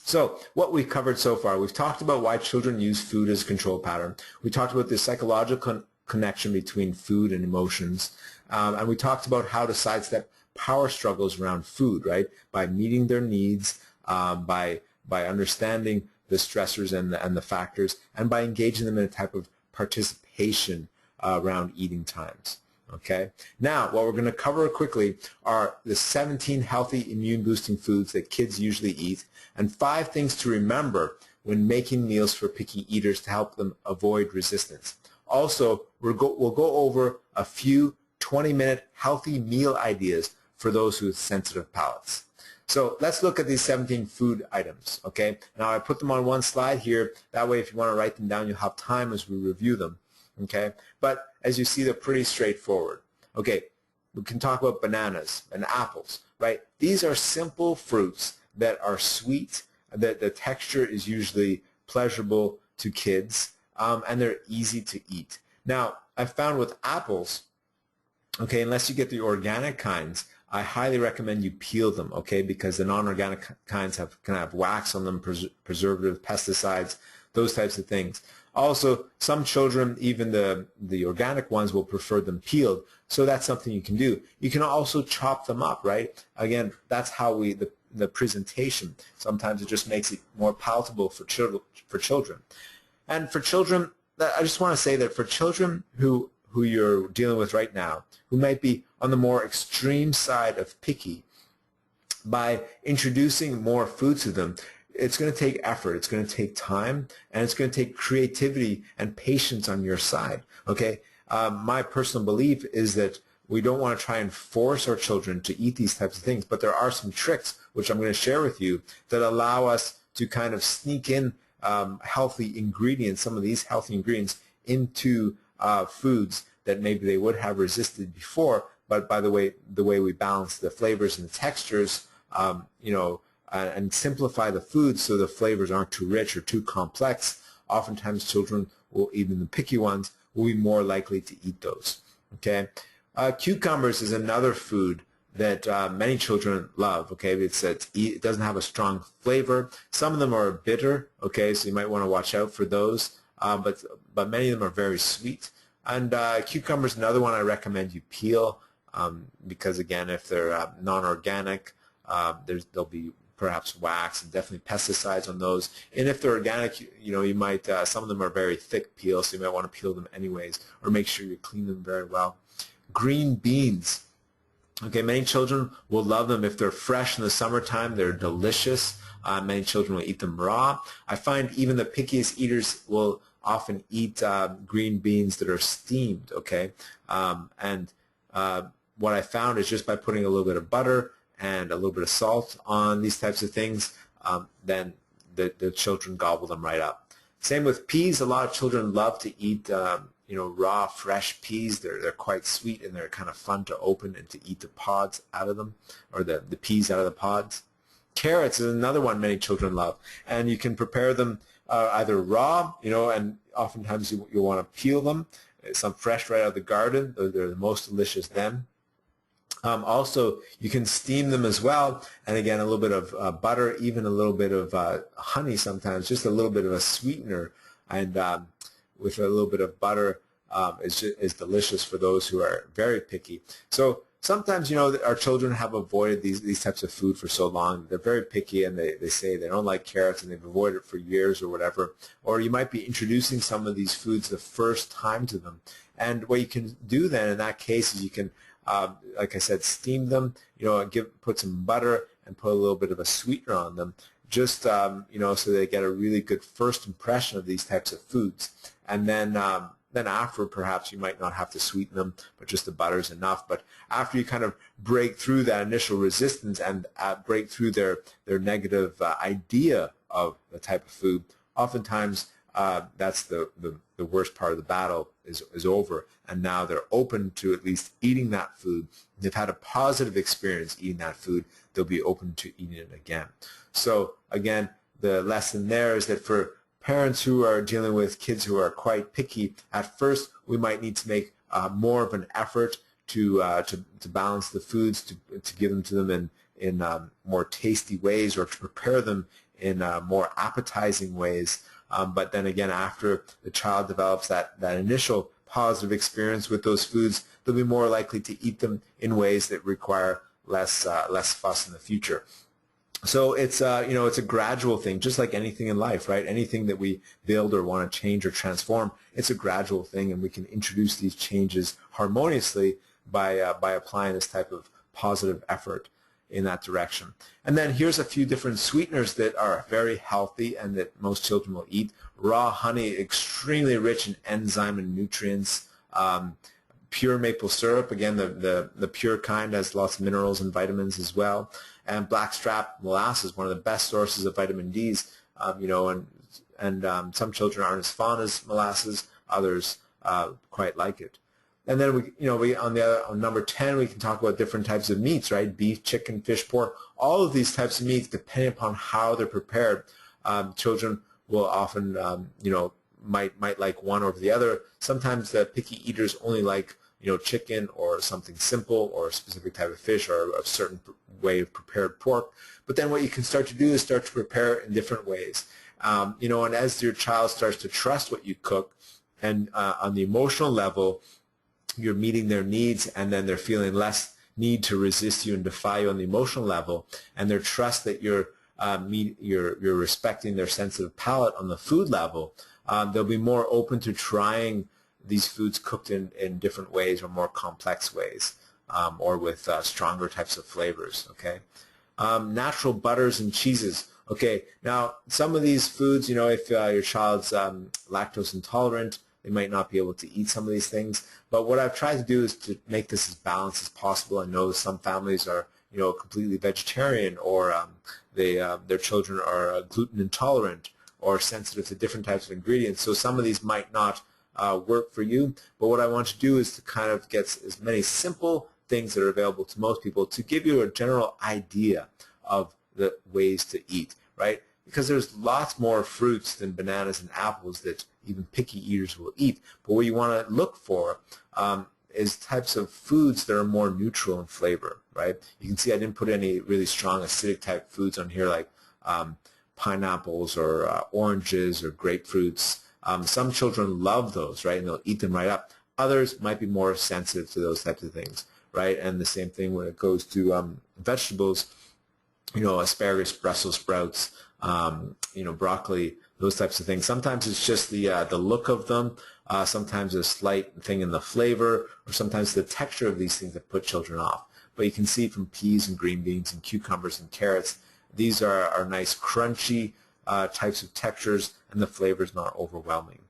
So what we've covered so far, we've talked about why children use food as a control pattern. We talked about the psychological connection between food and emotions. And we talked about how to sidestep power struggles around food, right? By meeting their needs, by understanding the stressors and the factors, and by engaging them in a type of participation around eating times. Okay. Now, what we're going to cover quickly are the 17 healthy immune-boosting foods that kids usually eat, and 5 things to remember when making meals for picky eaters to help them avoid resistance. Also, we'll go over a few 20-minute healthy meal ideas for those with sensitive palates. So let's look at these 17 food items, okay? Now, I put them on one slide here. That way, if you want to write them down, you'll have time as we review them, okay? But as you see, they're pretty straightforward. Okay, we can talk about bananas and apples, right? These are simple fruits that are sweet, that the texture is usually pleasurable to kids, and they're easy to eat. Now, I found with apples, okay, unless you get the organic kinds, I highly recommend you peel them, okay, because the non-organic kinds can have wax on them, preservative, pesticides, those types of things. Also, some children, even the organic ones, will prefer them peeled, so that's something you can do. You can also chop them up, right? Again, that's how the presentation, sometimes it just makes it more palatable for children. And for children, I just want to say that for children who you're dealing with right now, who might be on the more extreme side of picky, by introducing more food to them, it's going to take effort, it's going to take time, and it's going to take creativity and patience on your side, okay? My personal belief is that we don't want to try and force our children to eat these types of things, but there are some tricks, which I'm going to share with you, that allow us to kind of sneak in healthy ingredients, some of these healthy ingredients, into foods that maybe they would have resisted before, but by the way we balance the flavors and the textures, and simplify the food so the flavors aren't too rich or too complex, oftentimes children, even the picky ones, will be more likely to eat those. Okay. Cucumbers is another food that many children love. Okay, it doesn't have a strong flavor. Some of them are bitter. Okay, so you might want to watch out for those. But many of them are very sweet. And cucumber is another one I recommend you peel because again, if they're non-organic, there'll be perhaps wax and definitely pesticides on those. And if they're organic, you might some of them are very thick peel, so you might want to peel them anyways, or make sure you clean them very well. Green beans. Okay, many children will love them if they're fresh in the summertime. They're delicious. Many children will eat them raw. I find even the pickiest eaters will often eat green beans that are steamed. Okay, what I found is just by putting a little bit of butter and a little bit of salt on these types of things, then the children gobble them right up. Same with peas. A lot of children love to eat raw, fresh peas. They're quite sweet and they're kind of fun to open and to eat the pods out of them, or the peas out of the pods. Carrots is another one many children love, and you can prepare them either raw, and oftentimes you'll want to peel them. Some fresh right out of the garden. They're the most delicious then. Also, you can steam them as well, and again, a little bit of butter, even a little bit of honey sometimes, just a little bit of a sweetener, and with a little bit of butter is delicious for those who are very picky. So sometimes, our children have avoided these types of food for so long. They're very picky, and they say they don't like carrots, and they've avoided it for years or whatever. Or you might be introducing some of these foods the first time to them. And what you can do then in that case is you can, like I said, steam them, put some butter and put a little bit of a sweetener on them, just, so they get a really good first impression of these types of foods. And then after, perhaps you might not have to sweeten them, but just the butter is enough. But after you kind of break through that initial resistance and break through their negative idea of the type of food, oftentimes that's the worst part of the battle is over, and now they're open to at least eating that food. They've had a positive experience eating that food. They'll be open to eating it again. So again, the lesson there is that for parents who are dealing with kids who are quite picky, at first we might need to make more of an effort to balance the foods, to give them to them in more tasty ways, or to prepare them in more appetizing ways. But then again, after the child develops that initial positive experience with those foods, they'll be more likely to eat them in ways that require less fuss in the future. So it's it's a gradual thing, just like anything in life, right? Anything that we build or want to change or transform, it's a gradual thing, and we can introduce these changes harmoniously by applying this type of positive effort in that direction. And then here's a few different sweeteners that are very healthy and that most children will eat. Raw honey, extremely rich in enzyme and nutrients. Pure maple syrup, again, the pure kind, has lots of minerals and vitamins as well. And blackstrap molasses, one of the best sources of vitamin D's, and some children aren't as fond as molasses, others quite like it. And then on number 10, we can talk about different types of meats, right? Beef, chicken, fish, pork, all of these types of meats, depending upon how they're prepared. Children will often, might like one over the other. Sometimes the picky eaters only like, chicken or something simple, or a specific type of fish, or a certain way of prepared pork. But then what you can start to do is start to prepare in different ways. And as your child starts to trust what you cook, and on the emotional level, you're meeting their needs, and then they're feeling less need to resist you and defy you on the emotional level, and their trust that you're respecting their sensitive palate on the food level, they'll be more open to trying these foods cooked in different ways, or more complex ways, or with stronger types of flavors. Okay, natural butters and cheeses. Okay, now some of these foods, if your child's lactose intolerant, they might not be able to eat some of these things. But what I've tried to do is to make this as balanced as possible. I know some families are, completely vegetarian, or their children are gluten intolerant or sensitive to different types of ingredients. So some of these might not work for you. But what I want to do is to kind of get as many simple things that are available to most people to give you a general idea of the ways to eat, right? Because there's lots more fruits than bananas and apples that even picky eaters will eat. But what you want to look for is types of foods that are more neutral in flavor, right? You can see I didn't put any really strong acidic type foods on here like pineapples or oranges or grapefruits. Some children love those, right, and they'll eat them right up. Others might be more sensitive to those types of things, right? And the same thing when it goes to vegetables, asparagus, Brussels sprouts, broccoli, those types of things. Sometimes it's just the look of them. Sometimes a slight thing in the flavor, or sometimes the texture of these things that put children off. But you can see from peas and green beans and cucumbers and carrots, these are nice crunchy types of textures, and the flavor is not overwhelming.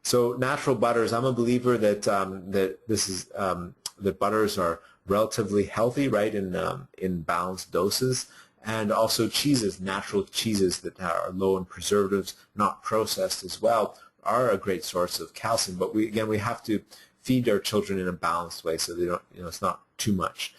So natural butters, I'm a believer that that butters are relatively healthy, right, in balanced doses. And also cheeses, natural cheeses that are low in preservatives, not processed as well, are a great source of calcium. But we have to feed our children in a balanced way so they don't, it's not too much.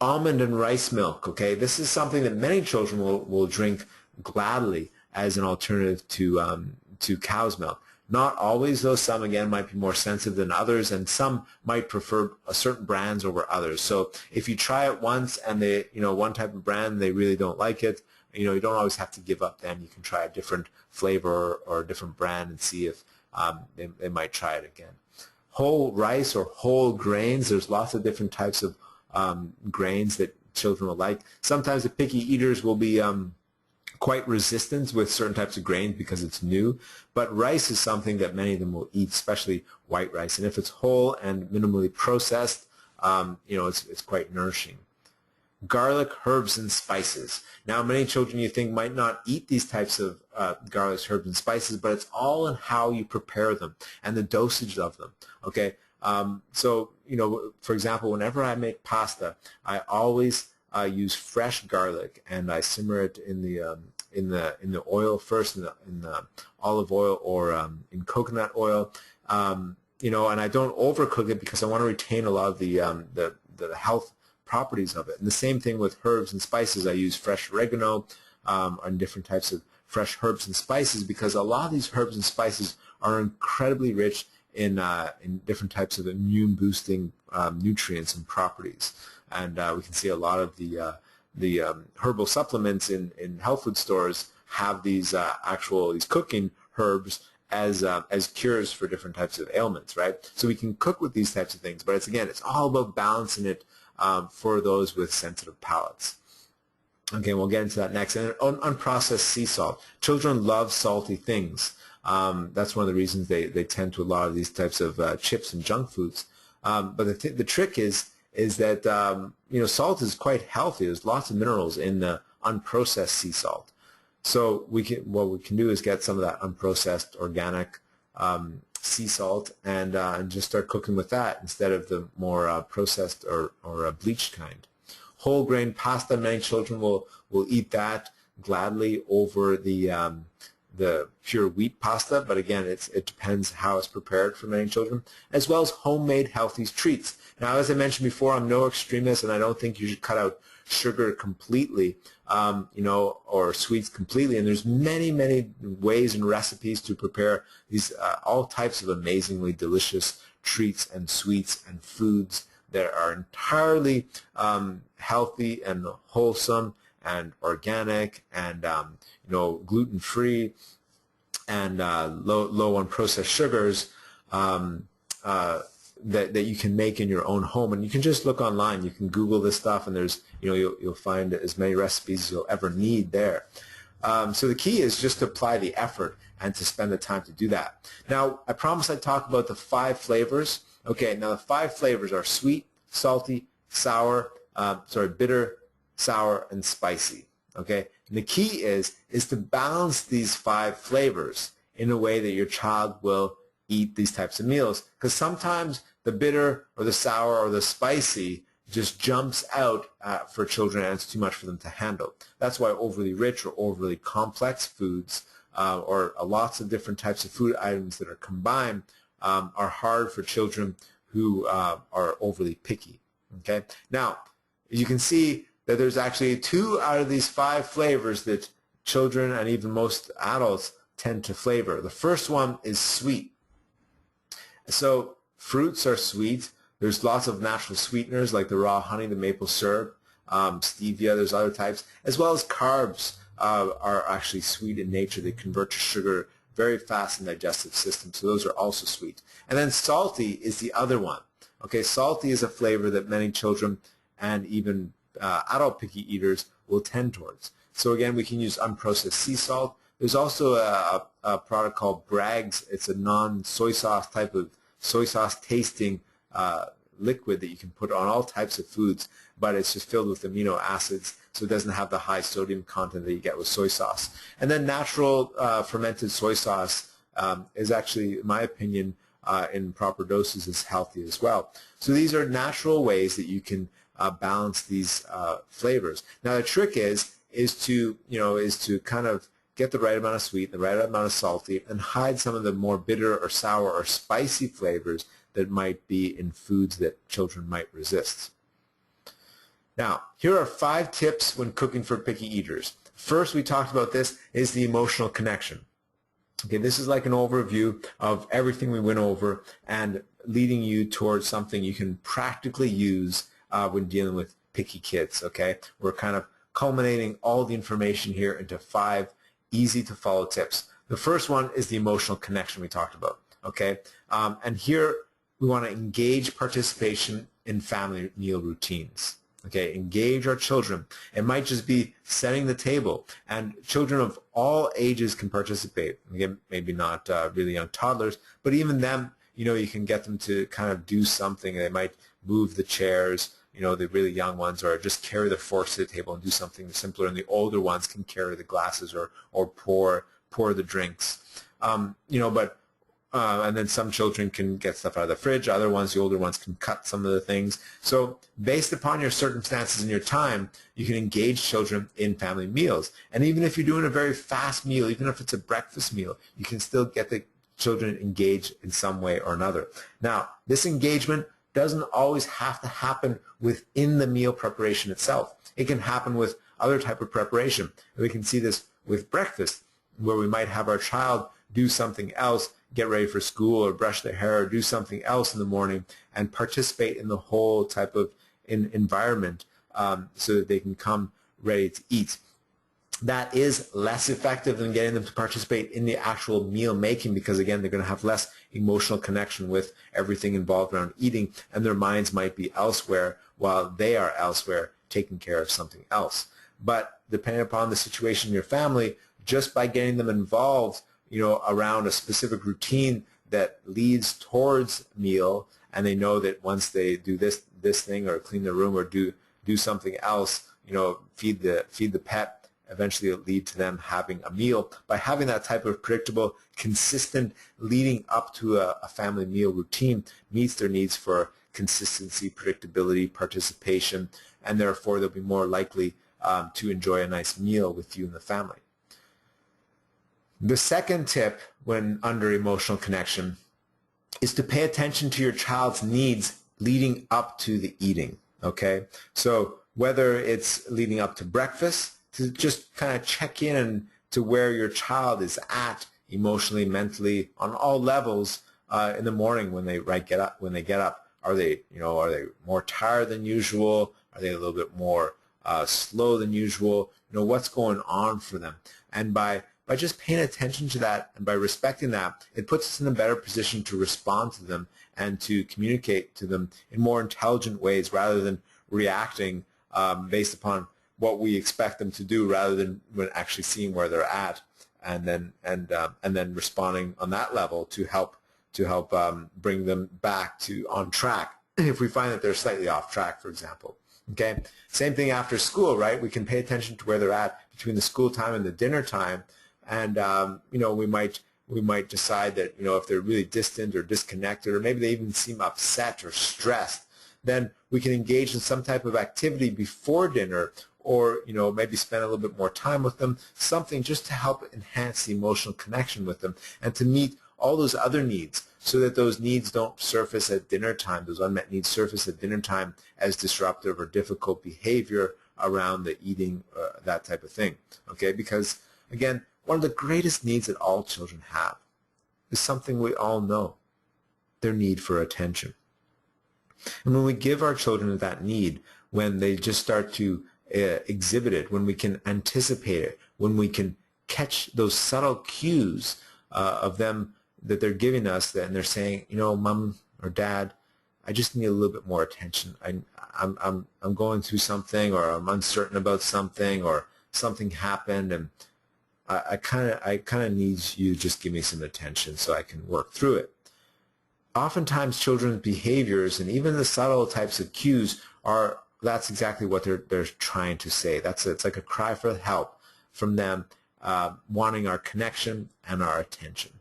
Almond and rice milk, okay, this is something that many children will drink gladly as an alternative to cow's milk. Not always, though. Some, again, might be more sensitive than others, and some might prefer certain brands over others. So if you try it once and they, one type of brand, they really don't like it, you don't always have to give up then. You can try a different flavor or a different brand and see if they might try it again. Whole rice or whole grains, there's lots of different types of grains that children will like. Sometimes the picky eaters will be quite resistant with certain types of grains because it's new, but rice is something that many of them will eat, especially white rice. And if it's whole and minimally processed, it's quite nourishing. Garlic, herbs, and spices. Now, many children you think might not eat these types of garlic, herbs, and spices, but it's all in how you prepare them and the dosage of them. Okay, so for example, whenever I make pasta, I always use fresh garlic, and I simmer it in the oil first, in the olive oil or in coconut oil, and I don't overcook it because I want to retain a lot of the health properties of it. And the same thing with herbs and spices. I use fresh oregano and different types of fresh herbs and spices because a lot of these herbs and spices are incredibly rich in different types of immune boosting nutrients and properties. And we can see a lot of the herbal supplements in health food stores have these these cooking herbs as cures for different types of ailments, right? So we can cook with these types of things, but it's all about balancing it for those with sensitive palates. Okay, we'll get into that next. And unprocessed sea salt. Children love salty things. That's one of the reasons they tend to a lot of these types of chips and junk foods. But the trick is that salt is quite healthy. There's lots of minerals in the unprocessed sea salt. So what we can do is get some of that unprocessed organic sea salt and just start cooking with that instead of the more processed or bleached kind. Whole grain pasta, many children will eat that gladly over the pure wheat pasta, but again, it depends how it's prepared for many children, as well as homemade healthy treats. Now, as I mentioned before, I'm no extremist, and I don't think you should cut out sugar completely, or sweets completely. And there's many, many ways and recipes to prepare these all types of amazingly delicious treats and sweets and foods that are entirely healthy and wholesome and organic and gluten-free and low on processed sugars that you can make in your own home. And you can just look online. You can Google this stuff, and there's you'll find as many recipes as you'll ever need there. So the key is just to apply the effort and to spend the time to do that. Now, I promised I'd talk about the 5 flavors. Okay, now the 5 flavors are sweet, salty, sour, bitter, sour, and spicy. Okay, and the key is to balance these 5 flavors in a way that your child will eat these types of meals, because sometimes the bitter or the sour or the spicy just jumps out for children, and it's too much for them to handle. That's why overly rich or overly complex foods or lots of different types of food items that are combined are hard for children who are overly picky. Okay, now you can see that there's actually 2 out of these 5 flavors that children and even most adults tend to flavor. The first one is sweet. So fruits are sweet, There's lots of natural sweeteners like the raw honey, the maple syrup, stevia, there's other types, as well as carbs are actually sweet in nature. They convert to sugar very fast in the digestive system, so those are also sweet. And then salty is the other one. Okay, salty is a flavor that many children and even adult picky eaters will tend towards. So again, we can use unprocessed sea salt. There's also a product called Bragg's. It's a non-soy sauce type of soy sauce tasting liquid that you can put on all types of foods, but it's just filled with amino acids, so it doesn't have the high sodium content that you get with soy sauce. And then natural fermented soy sauce is actually, in my opinion, in proper doses is healthy as well. So these are natural ways that you can balance these flavors. Now the trick is to kind of get the right amount of sweet, the right amount of salty, and hide some of the more bitter or sour or spicy flavors that might be in foods that children might resist. Now, here are 5 tips when cooking for picky eaters. First, we talked about this, is the emotional connection. Okay, this is like an overview of everything we went over and leading you towards something you can practically use when dealing with picky kids, okay? We're kind of culminating all the information here into 5 easy to follow tips. The first one is the emotional connection we talked about, okay? And here we want to engage participation in family meal routines. Okay, engage our children. It might just be setting the table, and children of all ages can participate. Again, maybe not really young toddlers, but even them, you can get them to kind of do something. They might move the chairs, the really young ones, or just carry the forks to the table and do something simpler. And the older ones can carry the glasses or pour the drinks. And then some children can get stuff out of the fridge. Other ones, the older ones, can cut some of the things. So based upon your circumstances and your time, you can engage children in family meals. And even if you're doing a very fast meal, even if it's a breakfast meal, you can still get the children engaged in some way or another. Now, this engagement doesn't always have to happen within the meal preparation itself. It can happen with other type of preparation. And we can see this with breakfast, where we might have our child do something else, get ready for school or brush their hair or do something else in the morning, and participate in the whole type of environment so that they can come ready to eat. That is less effective than getting them to participate in the actual meal making, because again, they're going to have less emotional connection with everything involved around eating, and their minds might be elsewhere while they are elsewhere taking care of something else. But depending upon the situation in your family, just by getting them involved around a specific routine that leads towards meal, and they know that once they do this thing or clean the room or do something else, feed the pet, eventually it'll lead to them having a meal. By having that type of predictable, consistent leading up to a family meal routine meets their needs for consistency, predictability, participation, and therefore they'll be more likely to enjoy a nice meal with you and the family. The second tip when under emotional connection is to pay attention to your child's needs leading up to the eating, okay? So whether it's leading up to breakfast, to just kind of check in to where your child is at emotionally, mentally, on all levels in the morning when they get up. Are they more tired than usual? Are they a little bit more slow than usual? What's going on for them? And by just paying attention to that and by respecting that, it puts us in a better position to respond to them and to communicate to them in more intelligent ways rather than reacting based upon what we expect them to do, rather than when actually seeing where they're at and then responding on that level to help bring them back to on track if we find that they're slightly off track, for example. Okay, same thing after school, right? We can pay attention to where they're at between the school time and the dinner time. And we might decide that if they're really distant or disconnected, or maybe they even seem upset or stressed, then we can engage in some type of activity before dinner, or maybe spend a little bit more time with them, something just to help enhance the emotional connection with them and to meet all those other needs, so that those needs don't surface at dinner time, those unmet needs surface at dinner time as disruptive or difficult behavior around the eating, that type of thing. Okay, because again, one of the greatest needs that all children have is something we all know: their need for attention. And when we give our children that need, when they just start to exhibit it, when we can anticipate it, when we can catch those subtle cues of them that they're giving us, and they're saying, Mom or Dad, I just need a little bit more attention. I'm going through something, or I'm uncertain about something, or something happened, and I kind of need you to just give me some attention so I can work through it. Oftentimes, children's behaviors and even the subtle types of cues that's exactly what they're trying to say. It's like a cry for help from them, wanting our connection and our attention.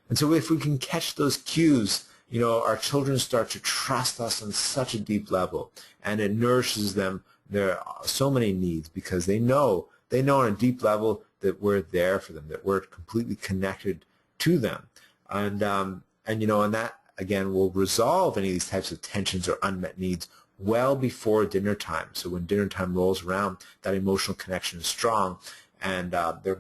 And so if we can catch those cues, our children start to trust us on such a deep level, and it nourishes them. There are so many needs because they know on a deep level that we're there for them, that we're completely connected to them. And that, again, will resolve any of these types of tensions or unmet needs well before dinner time. So when dinner time rolls around, that emotional connection is strong, and their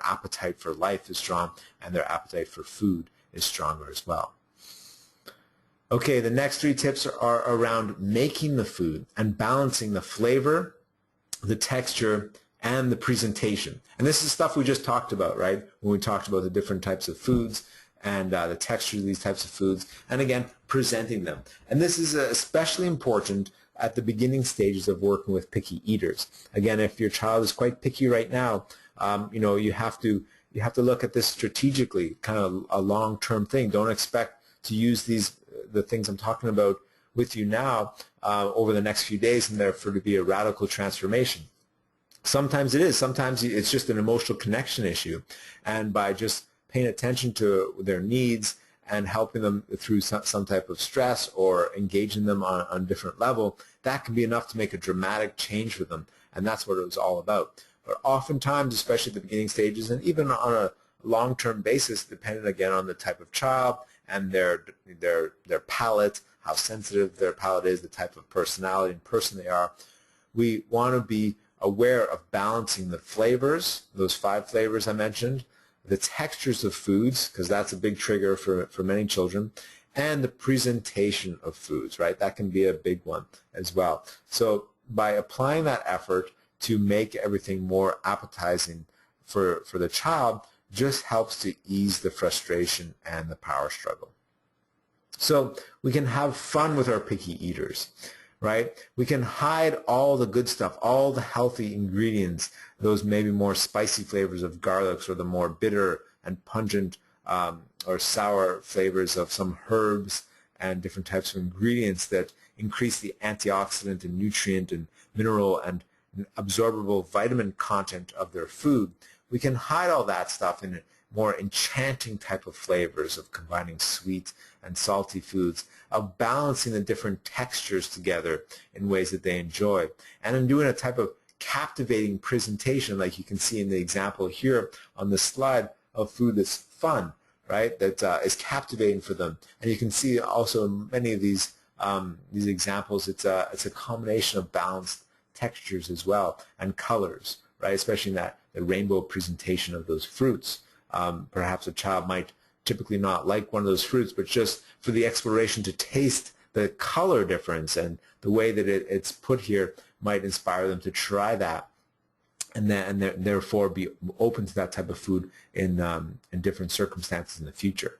appetite for life is strong, and their appetite for food is stronger as well. Okay, the next 3 tips are around making the food and balancing the flavor, the texture, and the presentation. And this is stuff we just talked about, right? When we talked about the different types of foods and the texture of these types of foods, and again, presenting them. And this is especially important at the beginning stages of working with picky eaters. Again, if your child is quite picky right now, you have to look at this strategically, kind of a long-term thing. Don't expect to use the things I'm talking about with you now over the next few days and therefore to be a radical transformation. Sometimes it is. Sometimes it's just an emotional connection issue. And by just paying attention to their needs and helping them through some type of stress or engaging them on a different level, that can be enough to make a dramatic change for them. And that's what it was all about. But oftentimes, especially at the beginning stages, and even on a long-term basis, depending again on the type of child and their palate, how sensitive their palate is, the type of personality and person they are, we want to be aware of balancing the flavors, those 5 flavors I mentioned, the textures of foods, because that's a big trigger for many children, and the presentation of foods, right? That can be a big one as well. So by applying that effort to make everything more appetizing for the child, just helps to ease the frustration and the power struggle. So we can have fun with our picky eaters, right? We can hide all the good stuff, all the healthy ingredients, those maybe more spicy flavors of garlics or the more bitter and pungent or sour flavors of some herbs and different types of ingredients that increase the antioxidant and nutrient and mineral and absorbable vitamin content of their food. We can hide all that stuff in more enchanting type of flavors of combining sweet and salty foods, of balancing the different textures together in ways that they enjoy, and in doing a type of captivating presentation like you can see in the example here on the slide of food that's fun, right, that is captivating for them. And you can see also in many of these examples, it's a combination of balanced textures as well and colors, right, especially in the rainbow presentation of those fruits. Perhaps a child might typically not like one of those fruits, but just for the exploration to taste the color difference and the way that it's put here might inspire them to try that, and therefore be open to that type of food in different circumstances in the future.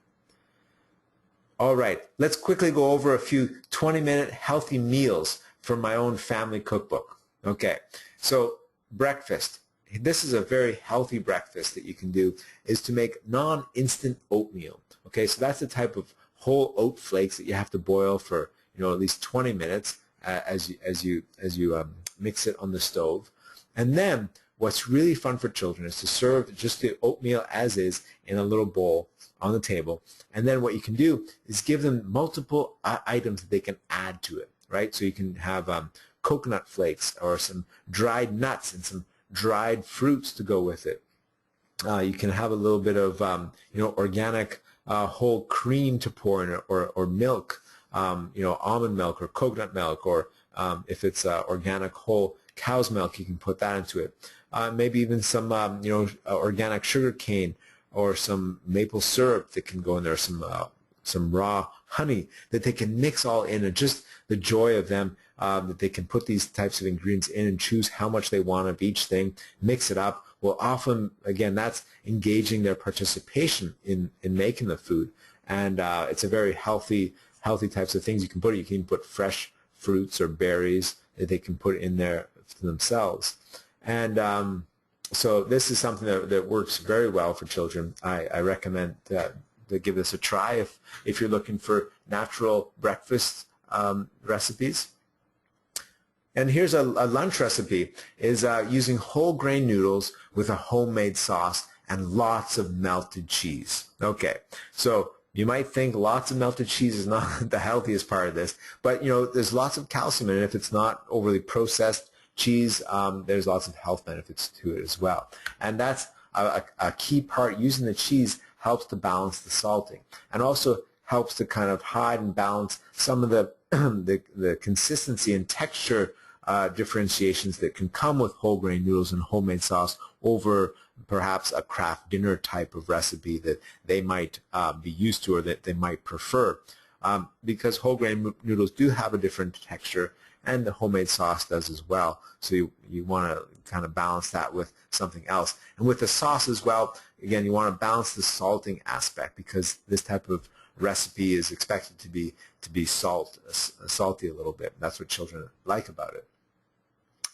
All right, let's quickly go over a few 20-minute healthy meals from my own family cookbook. Okay, so breakfast. This is a very healthy breakfast that you can do, is to make non-instant oatmeal. Okay, so that's the type of whole oat flakes that you have to boil for at least 20 minutes as you mix it on the stove. And then what's really fun for children is to serve just the oatmeal as is in a little bowl on the table. And then what you can do is give them multiple items that they can add to it, right? So you can have coconut flakes or some dried nuts and some dried fruits to go with it. You can have a little bit of organic whole cream to pour in it, or milk, almond milk or coconut milk, or if it's organic whole cow's milk, you can put that into it. Maybe even some organic sugar cane or some maple syrup that can go in there, some some raw honey that they can mix all in, and just the joy of them that they can put these types of ingredients in and choose how much they want of each thing, mix it up, will often, again, that's engaging their participation in making the food. And it's a very healthy types of things you can put. You can put fresh fruits or berries that they can put in there for themselves. And so this is something that works very well for children. I recommend to give this a try if you're looking for natural breakfast recipes. And here's a lunch recipe, is using whole grain noodles with a homemade sauce and lots of melted cheese. Okay, so you might think lots of melted cheese is not the healthiest part of this, but there's lots of calcium in it. If it's not overly processed cheese, there's lots of health benefits to it as well. And that's a key part. Using the cheese helps to balance the salting, and also helps to kind of hide and balance some of the the consistency and texture differentiations that can come with whole grain noodles and homemade sauce over perhaps a craft dinner type of recipe that they might be used to or that they might prefer. Because whole grain noodles do have a different texture, and the homemade sauce does as well. So you want to kind of balance that with something else. And with the sauce as well, again, you want to balance the salting aspect, because this type of recipe is expected to be salty a little bit. That's what children like about it.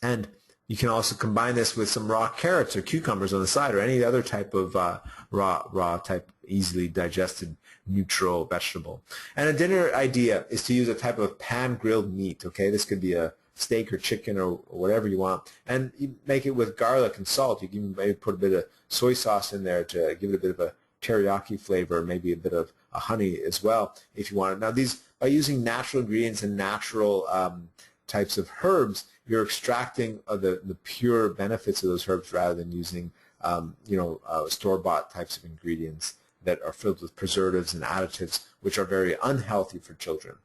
And you can also combine this with some raw carrots or cucumbers on the side, or any other type of raw type, easily digested, neutral vegetable. And a dinner idea is to use a type of pan-grilled meat. Okay, this could be a steak or chicken or whatever you want, and you make it with garlic and salt. You can maybe put a bit of soy sauce in there to give it a bit of a teriyaki flavor, maybe a bit of a honey as well if you want it. Now, these, by using natural ingredients and natural types of herbs, you're extracting the pure benefits of those herbs rather than using store-bought types of ingredients that are filled with preservatives and additives, which are very unhealthy for children.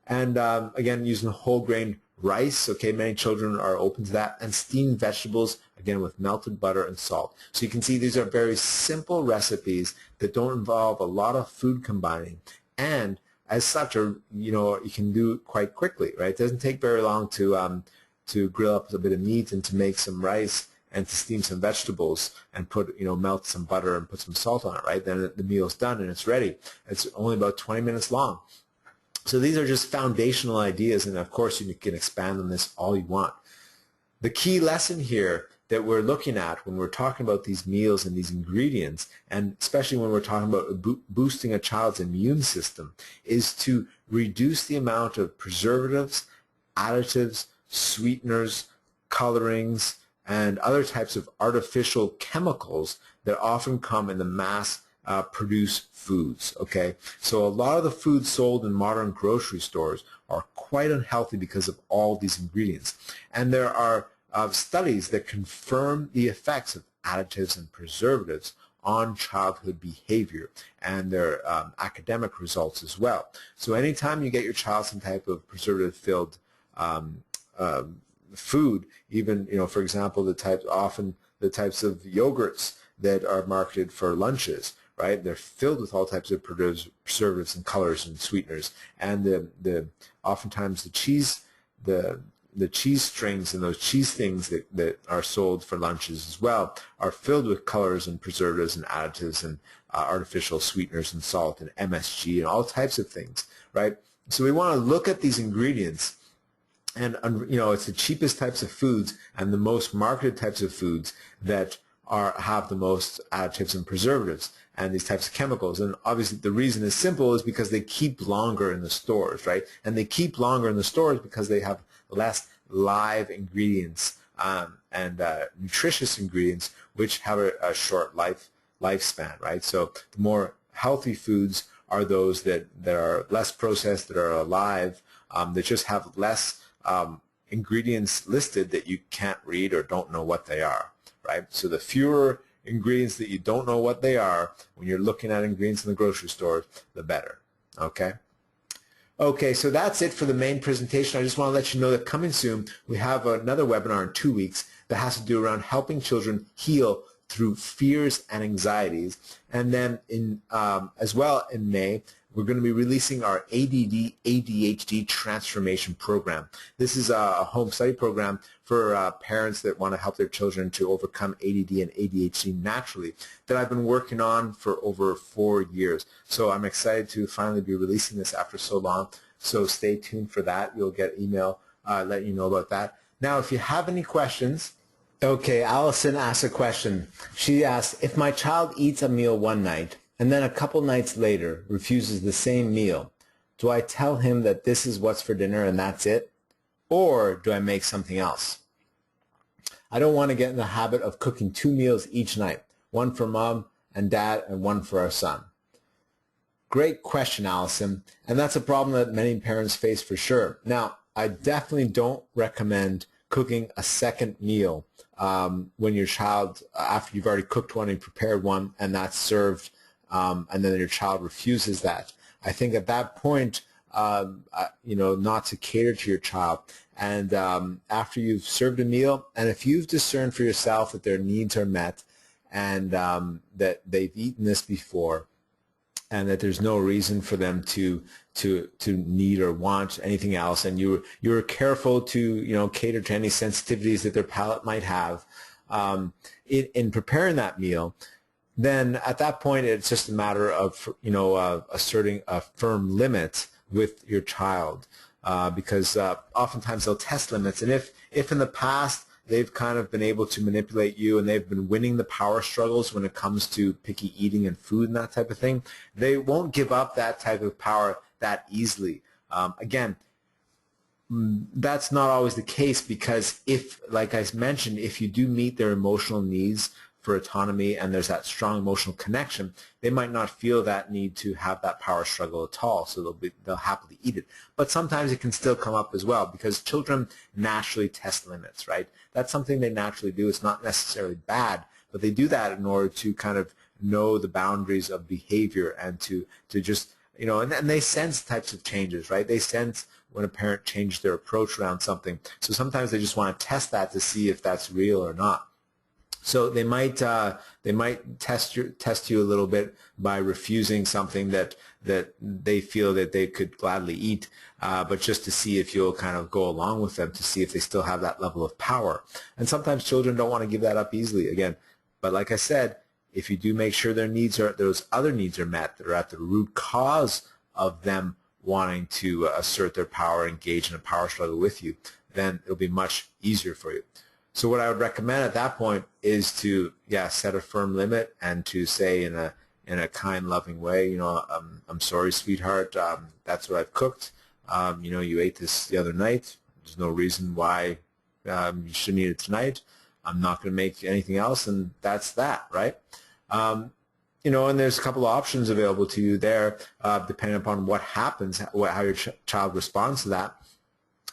And again, using whole grain rice, okay, many children are open to that, and steamed vegetables, again, with melted butter and salt. So you can see these are very simple recipes that don't involve a lot of food combining, and as such, you can do it quite quickly, right? It doesn't take very long to grill up a bit of meat and to make some rice and to steam some vegetables and put, melt some butter and put some salt on it, right? Then the meal's done and it's ready. It's only about 20 minutes long. So these are just foundational ideas, and of course you can expand on this all you want. The key lesson here that we're looking at when we're talking about these meals and these ingredients, and especially when we're talking about boosting a child's immune system, is to reduce the amount of preservatives, additives, sweeteners, colorings, and other types of artificial chemicals that often come in the mass produce foods. Okay, so a lot of the foods sold in modern grocery stores are quite unhealthy because of all these ingredients, and there are studies that confirm the effects of additives and preservatives on childhood behavior, and their academic results as well. So anytime you get your child some type of preservative-filled food, even for example, often the types of yogurts that are marketed for lunches, right? They're filled with all types of preservatives and colors and sweeteners, and oftentimes the cheese strings and those cheese things that are sold for lunches as well are filled with colors and preservatives and additives and artificial sweeteners and salt and MSG and all types of things, right? So we want to look at these ingredients, and it's the cheapest types of foods and the most marketed types of foods that have the most additives and preservatives and these types of chemicals. And obviously the reason is simple, is because they keep longer in the stores, right? And they keep longer in the stores because they have less live ingredients and nutritious ingredients, which have a short lifespan, right? So the more healthy foods are those that are less processed, that are alive, that just have less ingredients listed that you can't read or don't know what they are, right? So the fewer ingredients that you don't know what they are when you're looking at ingredients in the grocery store, the better, okay? Okay, so that's it for the main presentation. I just want to let you know that coming soon, we have another webinar in 2 weeks that has to do around helping children heal through fears and anxieties. And then as well in May, we're going to be releasing our ADD ADHD transformation program. This is a home study program for parents that want to help their children to overcome ADD and ADHD naturally that I've been working on for over 4 years. So I'm excited to finally be releasing this after so long. So stay tuned for that. You'll get email letting you know about that. Now, if you have any questions. Okay, Allison asked a question. She asked, if my child eats a meal one night and then a couple nights later refuses the same meal, do I tell him that this is what's for dinner and that's it? Or do I make something else? I don't want to get in the habit of cooking 2 meals each night, one for mom and dad and one for our son. Great question, Allison, and that's a problem that many parents face for sure. Now, I definitely don't recommend cooking a second meal when your child, after you've already cooked one and prepared one and that's served, and then your child refuses that. I think at that point, not to cater to your child. And after you've served a meal, and if you've discerned for yourself that their needs are met and that they've eaten this before, and that there's no reason for them to need or want anything else, and you're careful to cater to any sensitivities that their palate might have in preparing that meal, then at that point it's just a matter of asserting a firm limit with your child, because oftentimes they'll test limits, and if in the past they've kind of been able to manipulate you and they've been winning the power struggles when it comes to picky eating and food and that type of thing, they won't give up that type of power that easily. Again, that's not always the case, because if, like I mentioned, if you do meet their emotional needs for autonomy and there's that strong emotional connection, they might not feel that need to have that power struggle at all, so they'll happily eat it. But sometimes it can still come up as well, because children naturally test limits, right? That's something they naturally do. It's not necessarily bad, but they do that in order to kind of know the boundaries of behavior and to just, and they sense types of changes, right? They sense when a parent changed their approach around something. So sometimes they just want to test that to see if that's real or not. So they might test you a little bit by refusing something that they feel that they could gladly eat, but just to see if you'll kind of go along with them, to see if they still have that level of power. And sometimes children don't want to give that up easily, again. But like I said, if you do make sure those other needs are met that are at the root cause of them wanting to assert their power, engage in a power struggle with you, then it'll be much easier for you. So what I would recommend at that point is to, set a firm limit and to say in a kind, loving way, I'm sorry, sweetheart, that's what I've cooked. You ate this the other night. There's no reason why you shouldn't eat it tonight. I'm not going to make anything else, and that's that, right? And there's a couple of options available to you there, depending upon what happens, how your child responds to that.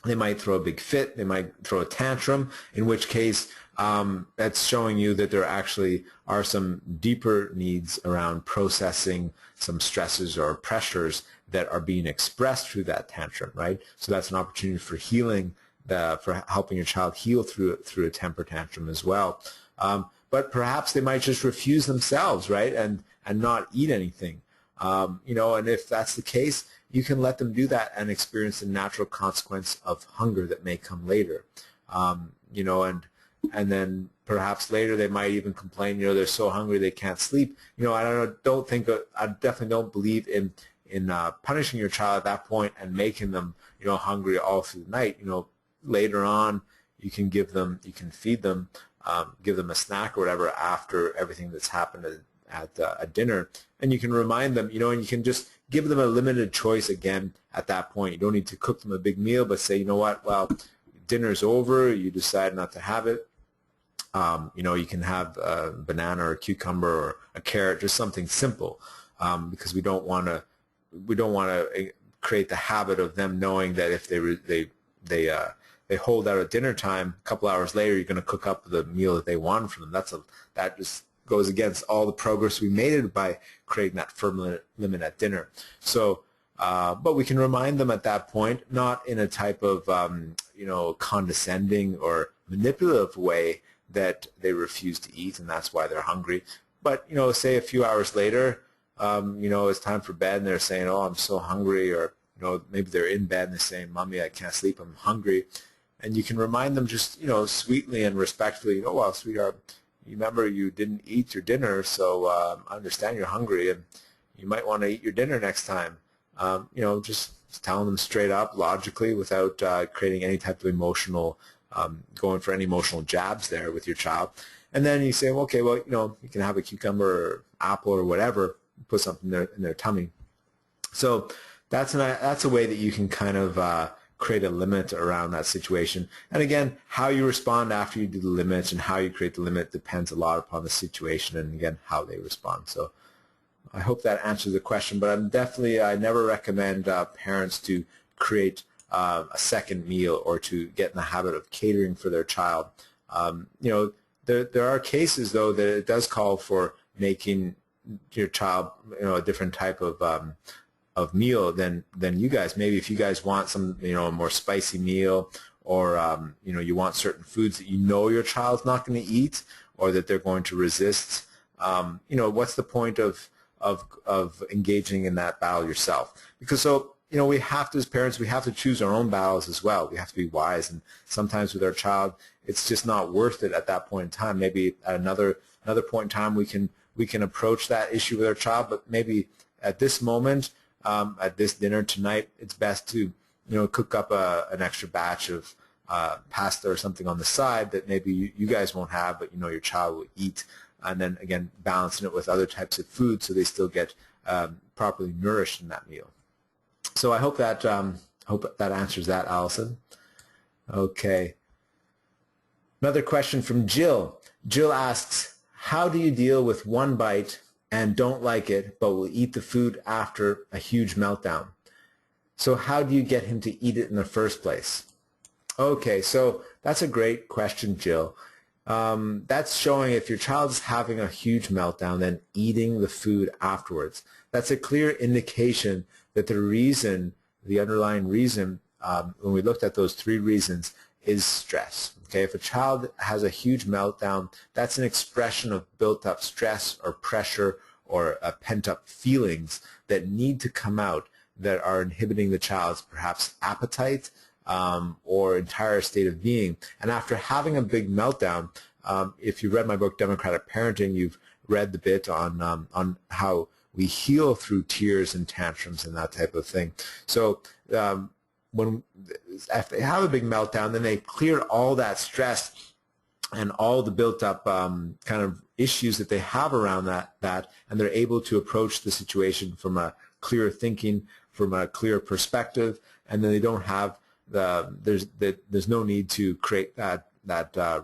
They might throw a big fit. They might throw a tantrum, in which case that's showing you that there actually are some deeper needs around processing some stresses or pressures that are being expressed through that tantrum, right? So that's an opportunity for healing, for helping your child heal through a temper tantrum as well. But perhaps they might just refuse themselves, right, and not eat anything. And if that's the case, you can let them do that and experience the natural consequence of hunger that may come later. And then perhaps later they might even complain, they're so hungry they can't sleep. I definitely don't believe in punishing your child at that point and making them, hungry all through the night. Later on, you can feed them, give them a snack or whatever after everything that's happened at dinner, and you can remind them, and you can just give them a limited choice again at that point. You don't need to cook them a big meal, but say, well, dinner's over, you decide not to have it. You can have a banana or a cucumber or a carrot, just something simple, because we don't want to create the habit of them knowing that if they hold out at dinner time, a couple hours later, you're going to cook up the meal that they want from them. That just goes against all the progress we made by creating that firm limit at dinner. So, but we can remind them at that point, not in a type of, condescending or manipulative way that they refuse to eat and that's why they're hungry. But, say a few hours later, it's time for bed and they're saying, oh, I'm so hungry, or maybe they're in bed and they're saying, Mommy, I can't sleep, I'm hungry. And you can remind them just, sweetly and respectfully, oh, well, sweetheart, you remember you didn't eat your dinner, so I understand you're hungry, and you might want to eat your dinner next time. Just telling them straight up, logically, without creating any type of emotional, going for any emotional jabs there with your child. And then you say, well, okay, well, you can have a cucumber or apple or whatever, put something in their tummy. So that's a way that you can kind of create a limit around that situation. And again, how you respond after you do the limit and how you create the limit depends a lot upon the situation and, again, how they respond. So I hope that answers the question, but I never recommend parents to create a second meal or to get in the habit of catering for their child. There are cases, though, that it does call for making your child, a different type of meal than you guys. Maybe if you guys want some, a more spicy meal, or you want certain foods that your child's not going to eat or that they're going to resist. What's the point of engaging in that battle yourself? Because we have to, as parents, we have to choose our own battles as well. We have to be wise, and sometimes with our child, it's just not worth it at that point in time. Maybe at another point in time, we can approach that issue with our child, but maybe at this moment, at this dinner tonight, it's best to cook up an extra batch of pasta or something on the side that maybe you guys won't have, but your child will eat. And then, again, balancing it with other types of food so they still get properly nourished in that meal. So I hope that answers that, Allison. Okay. Another question from Jill. Jill asks, how do you deal with one bite and don't like it but will eat the food after a huge meltdown? So how do you get him to eat it in the first place? Okay, so that's a great question, Jill. That's showing if your child is having a huge meltdown, then eating the food afterwards. That's a clear indication that the underlying reason, when we looked at those 3 reasons, is stress. Okay, if a child has a huge meltdown, that's an expression of built-up stress or pressure or pent-up feelings that need to come out that are inhibiting the child's perhaps appetite, or entire state of being. And after having a big meltdown, if you read my book, Democratic Parenting, you've read the bit on how we heal through tears and tantrums and that type of thing. So if they have a big meltdown, then they cleared all that stress and all the built-up kind of issues that they have around that, and they're able to approach the situation from a clear thinking, from a clear perspective, and then they don't have there's no need to create that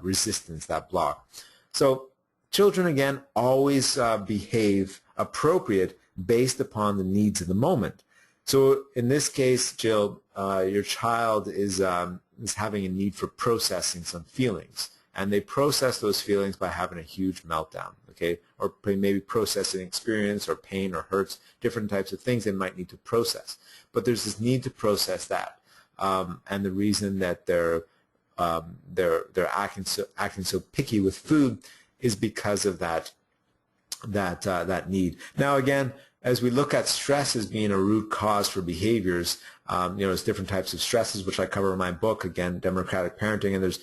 resistance, that block. So children, again, always behave appropriate based upon the needs of the moment. So in this case, Jill, your child is having a need for processing some feelings, and they process those feelings by having a huge meltdown, okay, or maybe processing experience or pain or hurts, different types of things they might need to process. But there's this need to process that. And the reason that they're acting so picky with food is because of that need. Now, again, as we look at stress as being a root cause for behaviors, there's different types of stresses, which I cover in my book, again, Democratic Parenting, and there's,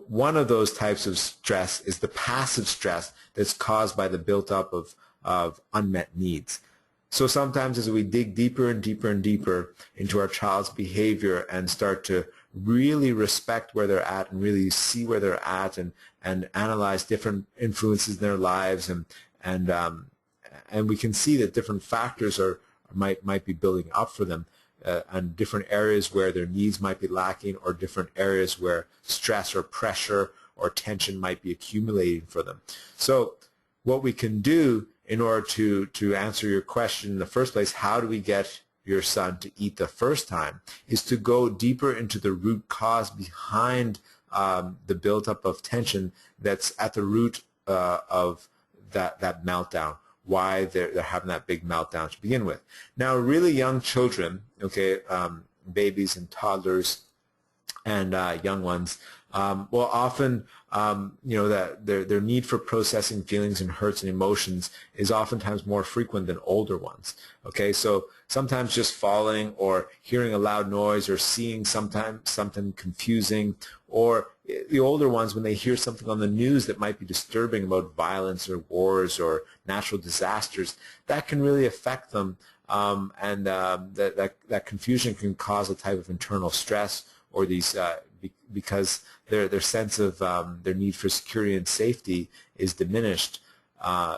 one of those types of stress is the passive stress that's caused by the built-up of unmet needs. So sometimes as we dig deeper and deeper and deeper into our child's behavior and start to really respect where they're at and really see where they're at and analyze different influences in their lives, and we can see that different factors might be building up for them, and different areas where their needs might be lacking, or different areas where stress or pressure or tension might be accumulating for them. So what we can do in order to answer your question in the first place, how do we get your son to eat the first time, is to go deeper into the root cause behind the buildup of tension that's at the root of that meltdown, why they're having that big meltdown to begin with. Now, really young children, okay, babies and toddlers and young ones, Well, often, that their need for processing feelings and hurts and emotions is oftentimes more frequent than older ones. Okay, so sometimes just falling or hearing a loud noise or seeing sometimes something confusing, or the older ones when they hear something on the news that might be disturbing about violence or wars or natural disasters, that can really affect them, and that confusion can cause a type of internal stress, or these because their sense of their need for security and safety is diminished.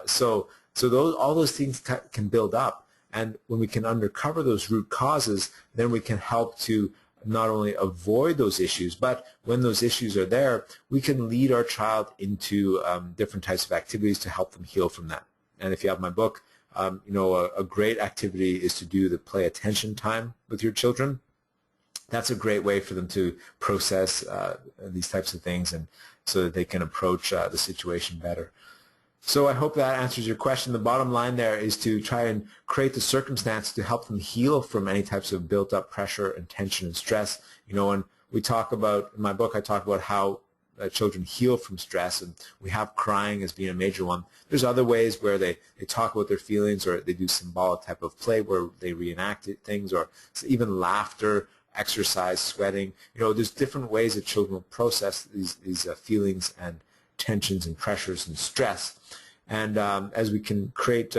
So all those things can build up, and when we can uncover those root causes, then we can help to not only avoid those issues, but when those issues are there, we can lead our child into different types of activities to help them heal from that. And if you have my book, a great activity is to do the play attention time with your children. That's a great way for them to process these types of things, and so that they can approach the situation better. So I hope that answers your question. The bottom line there is to try and create the circumstance to help them heal from any types of built-up pressure and tension and stress. When we talk about, in my book, I talk about how children heal from stress, and we have crying as being a major one. There's other ways where they talk about their feelings, or they do symbolic type of play where they reenact things, or even laughter, exercise, sweating. There's different ways that children will process these feelings and tensions and pressures and stress. And as we can create,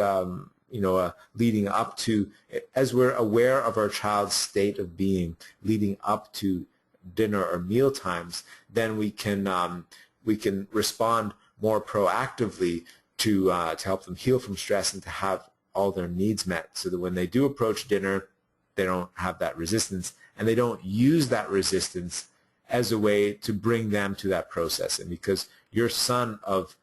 leading up to, as we're aware of our child's state of being leading up to dinner or meal times, then we can respond more proactively to help them heal from stress and to have all their needs met, so that when they do approach dinner, they don't have that resistance, and they don't use that resistance as a way to bring them to that process. And because your son of,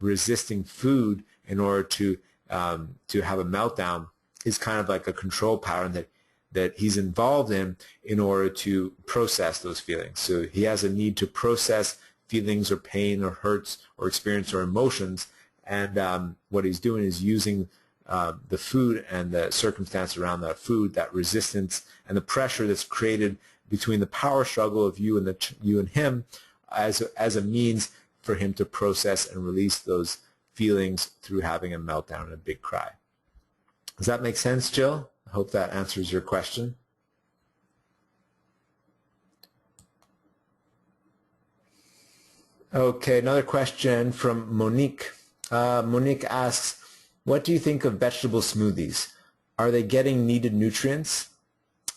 resisting food in order to have a meltdown is kind of like a control pattern that he's involved in order to process those feelings. So he has a need to process feelings or pain or hurts or experience or emotions, and what he's doing is using the food and the circumstance around that food, that resistance and the pressure that's created between the power struggle of you and him, as a means for him to process and release those feelings through having a meltdown and a big cry. Does that make sense, Jill? I hope that answers your question. Okay, another question from Monique. Monique asks, what do you think of vegetable smoothies? Are they getting needed nutrients?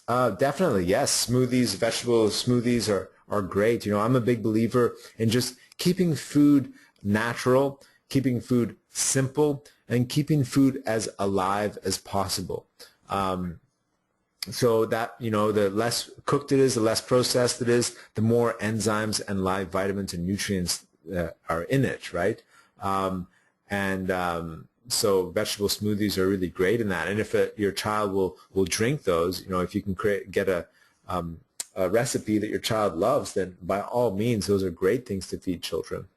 Definitely, yes. Vegetable smoothies are great. I'm a big believer in just keeping food natural, keeping food simple, and keeping food as alive as possible. So that, the less cooked it is, the less processed it is, the more enzymes and live vitamins and nutrients are in it, right? So vegetable smoothies are really great in that. And if your child will drink those, if you can get a recipe that your child loves, then by all means, those are great things to feed children.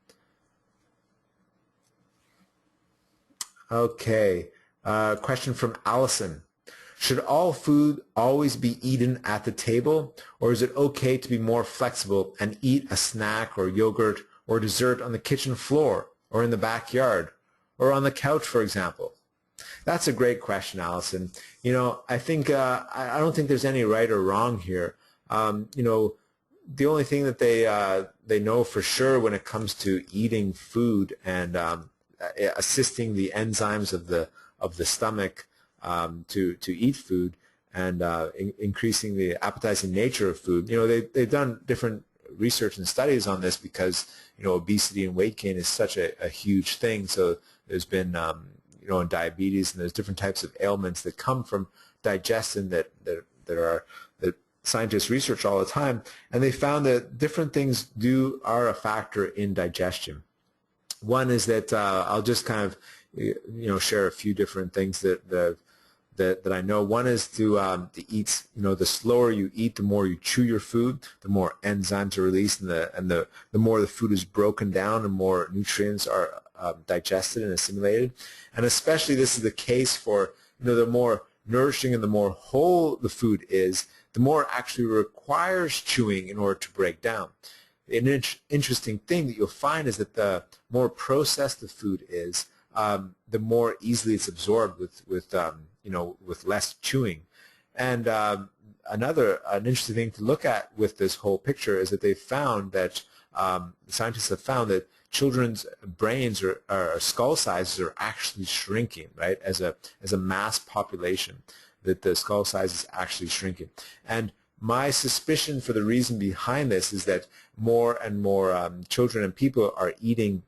Okay, question from Allison. Should all food always be eaten at the table, or is it okay to be more flexible and eat a snack or yogurt or dessert on the kitchen floor or in the backyard or on the couch, for example? That's a great question, Allison. I think I don't think there's any right or wrong here. The only thing that they know for sure when it comes to eating food and assisting the enzymes of the stomach to eat food and increasing the appetizing nature of food. They've done different research and studies on this because obesity and weight gain is such a huge thing. So there's been diabetes, and there's different types of ailments that come from digestion that scientists research all the time, and they found that different things are a factor in digestion. One is that I'll just kind of share a few different things that I know. One is to eat. The slower you eat, the more you chew your food, the more enzymes are released, and the more the food is broken down, and more nutrients are digested and assimilated. And especially this is the case for the more nourishing and the more whole the food is, the more it actually requires chewing in order to break down. an interesting thing that you'll find is that the more processed the food is, the more easily it's absorbed with less chewing. And an interesting thing to look at with this whole picture is that they've found that scientists have found that children's brains or skull sizes are actually shrinking, right? As a mass population, that the skull size is actually shrinking. And my suspicion for the reason behind this is that more and more children and people are eating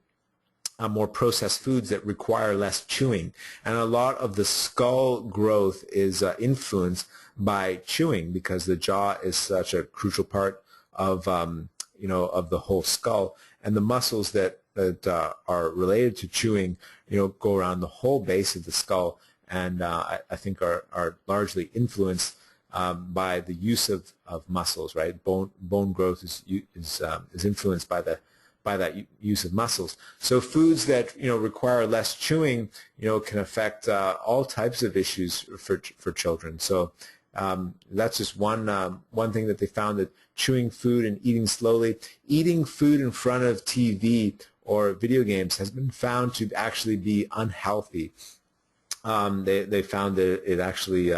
more processed foods that require less chewing, and a lot of the skull growth is influenced by chewing, because the jaw is such a crucial part of of the whole skull, and the muscles that are related to chewing go around the whole base of the skull, and I think are largely influenced by the use of muscles, right? Bone growth is influenced by that use of muscles. So foods that require less chewing can affect all types of issues for children. So that's just one thing that they found, that chewing food and eating slowly, eating food in front of TV or video games has been found to actually be unhealthy. They found that it actually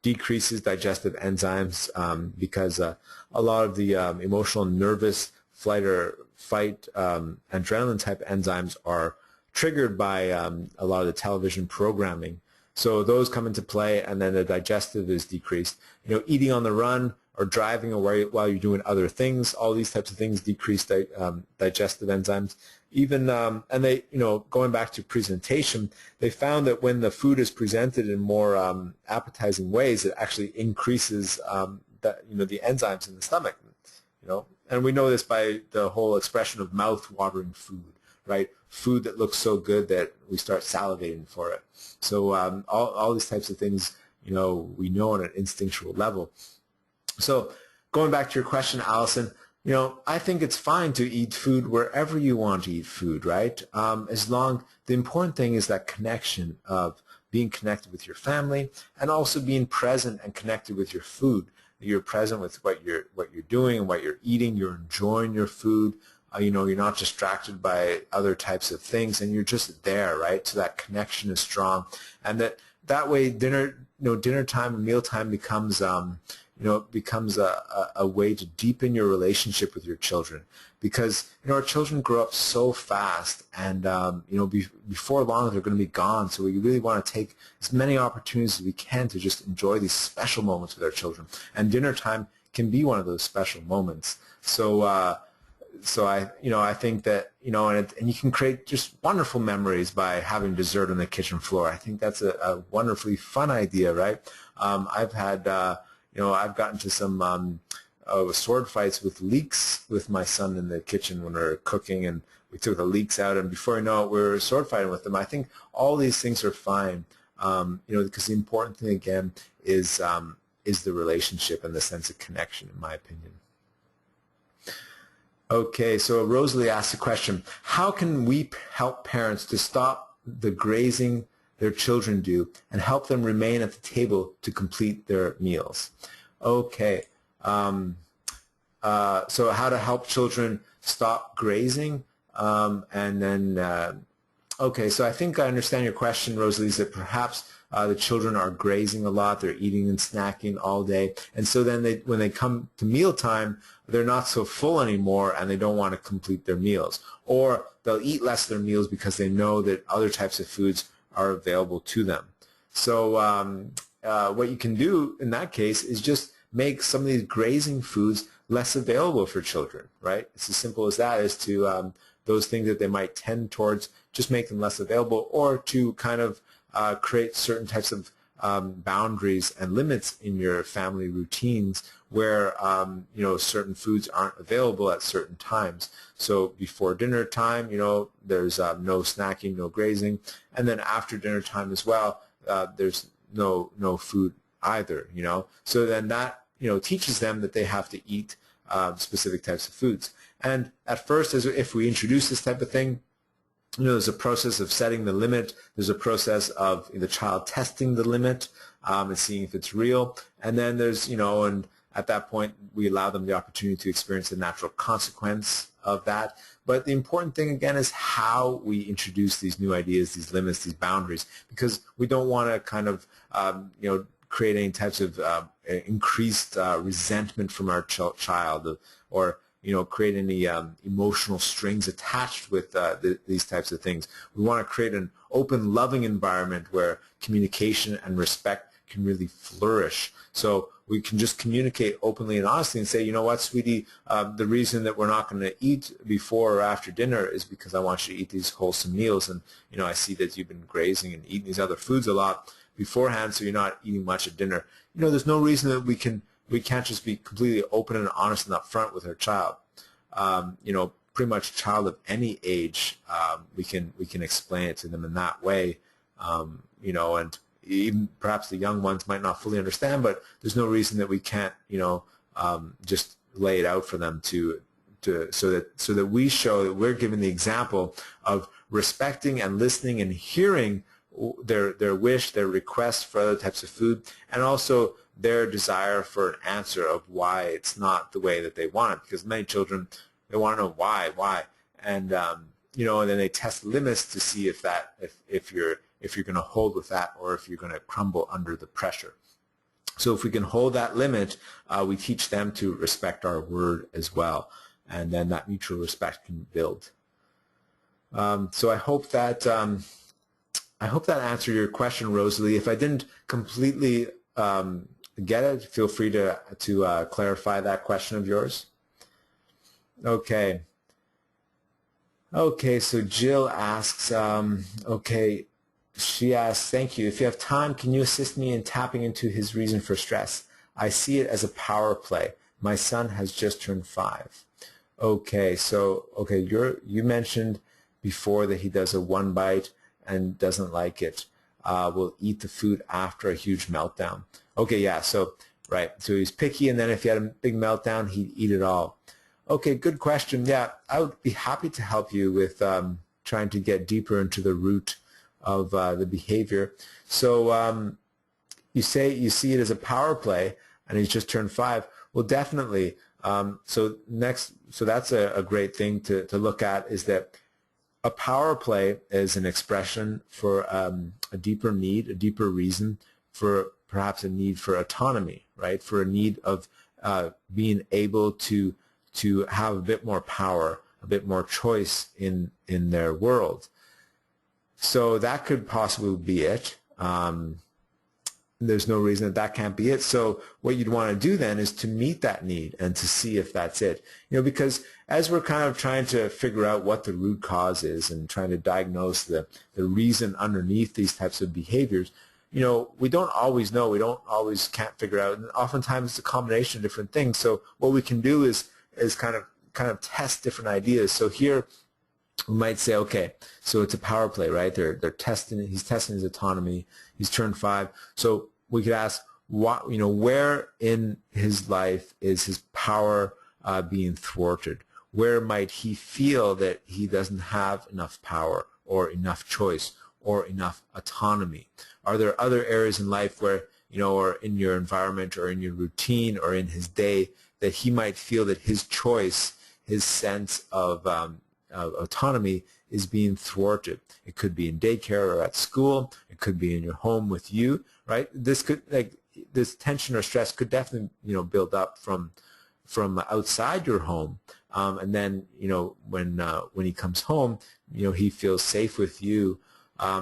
decreases digestive enzymes because a lot of the emotional, nervous, flight or fight, adrenaline type enzymes are triggered by a lot of the television programming. So those come into play, and then the digestive is decreased. Eating on the run or driving or while you're doing other things, all these types of things decrease digestive enzymes. Even and they, going back to presentation, they found that when the food is presented in more appetizing ways, it actually increases the enzymes in the stomach. And we know this by the whole expression of mouth-watering food, right? Food that looks so good that we start salivating for it. So all these types of things, we know on an instinctual level. So going back to your question, Allison, I think it's fine to eat food wherever you want to eat food, right? The important thing is that connection of being connected with your family, and also being present and connected with your food. You're present with what you're doing and what you're eating. You're enjoying your food. You're not distracted by other types of things, and you're just there, right? So that connection is strong, and that way dinner time and meal time becomes a way to deepen your relationship with your children, because our children grow up so fast, and before long they're going to be gone. So we really want to take as many opportunities as we can to just enjoy these special moments with our children, and dinner time can be one of those special moments. So I think that and you can create just wonderful memories by having dessert on the kitchen floor. I think that's a wonderfully fun idea, right? I've had I've gotten to some sword fights with leeks with my son in the kitchen when we were cooking, and we took the leeks out, and before you know it, we were sword fighting with them. I think all these things are fine, because the important thing again is the relationship and the sense of connection, in my opinion. Okay, so Rosalie asked a question: how can we help parents to stop the grazing their children do and help them remain at the table to complete their meals? Okay, so how to help children stop grazing, and then okay, so I think I understand your question, Rosalie, is that perhaps the children are grazing a lot, they're eating and snacking all day, and so then when they come to mealtime, they're not so full anymore, and they don't want to complete their meals, or they'll eat less of their meals because they know that other types of foods are available to them. So what you can do in that case is just make some of these grazing foods less available for children, right? It's as simple as that, is to those things that they might tend towards, just make them less available, or to kind of create certain types of boundaries and limits in your family routines where certain foods aren't available at certain times. So before dinner time, there's no snacking, no grazing, and then after dinner time as well, there's no food either. So then that teaches them that they have to eat specific types of foods. And at first, if we introduce this type of thing, there's a process of setting the limit. There's a process of the child testing the limit and seeing if it's real. And then there's, and at that point, we allow them the opportunity to experience the natural consequence of that. But the important thing, again, is how we introduce these new ideas, these limits, these boundaries, because we don't want to kind of, create any types of increased resentment from our child, or create any emotional strings attached with these types of things. We want to create an open, loving environment where communication and respect can really flourish. So we can just communicate openly and honestly and say, you know what, sweetie, the reason that we're not going to eat before or after dinner is because I want you to eat these wholesome meals, and I see that you've been grazing and eating these other foods a lot beforehand, so you're not eating much at dinner. There's no reason that we can't just be completely open and honest and upfront with our child. Pretty much a child of any age, we can explain it to them in that way, and even perhaps the young ones might not fully understand, but there's no reason that we can't, just lay it out for them so that we show that we're giving the example of respecting and listening and hearing their wish, their request for other types of food, and also their desire for an answer of why it's not the way that they want it. Because many children, they want to know why, and and then they test limits to see if you're going to hold with that, or if you're going to crumble under the pressure. So if we can hold that limit, we teach them to respect our word as well, and then that mutual respect can build. So I hope that answered your question, Rosalie. If I didn't completely get it, feel free to clarify that question of yours. Okay. Okay, so Jill asks, she asks, thank you. If you have time, can you assist me in tapping into his reason for stress? I see it as a power play. My son has just turned 5. Okay, so, you mentioned before that he does a one bite and doesn't like it, will eat the food after a huge meltdown. Okay, yeah, so, right, so he's picky, and then if he had a big meltdown, he'd eat it all. Okay, good question. Yeah, I would be happy to help you with trying to get deeper into the root of the behavior. So you say you see it as a power play, and he's just turned 5. Well, definitely. So that's a great thing to look at, is that a power play is an expression for a deeper need, a deeper reason for perhaps a need for autonomy, right? For a need of being able to have a bit more power, a bit more choice in their world. So that could possibly be it. There's no reason that can't be it. So what you'd want to do then is to meet that need and to see if that's it. Because as we're kind of trying to figure out what the root cause is and trying to diagnose the reason underneath these types of behaviors, we don't always know. We don't always can't figure out. And oftentimes it's a combination of different things. So what we can do is kind of test different ideas. So here we might say, okay, so it's a power play, right? They're testing. He's testing his autonomy. He's turned 5. So we could ask, where in his life is his power being thwarted? Where might he feel that he doesn't have enough power or enough choice or enough autonomy? Are there other areas in life where, or in your environment or in your routine or in his day, that he might feel that his choice, his sense of autonomy is being thwarted? It could be in daycare or at school. It could be in your home with you, right? This tension or stress could definitely, build up from outside your home. And then, when he comes home, he feels safe with you.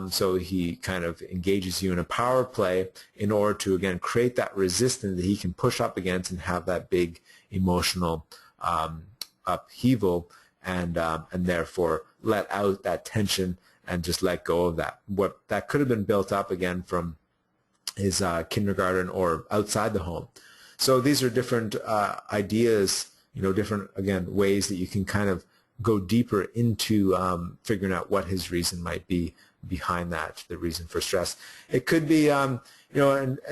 So he kind of engages you in a power play in order to, again, create that resistance that he can push up against and have that big emotional upheaval, and therefore let out that tension and just let go of that. What that could have been built up again from his kindergarten or outside the home. So these are different ideas, different, again, ways that you can kind of go deeper into figuring out what his reason might be behind that, the reason for stress. It could be, and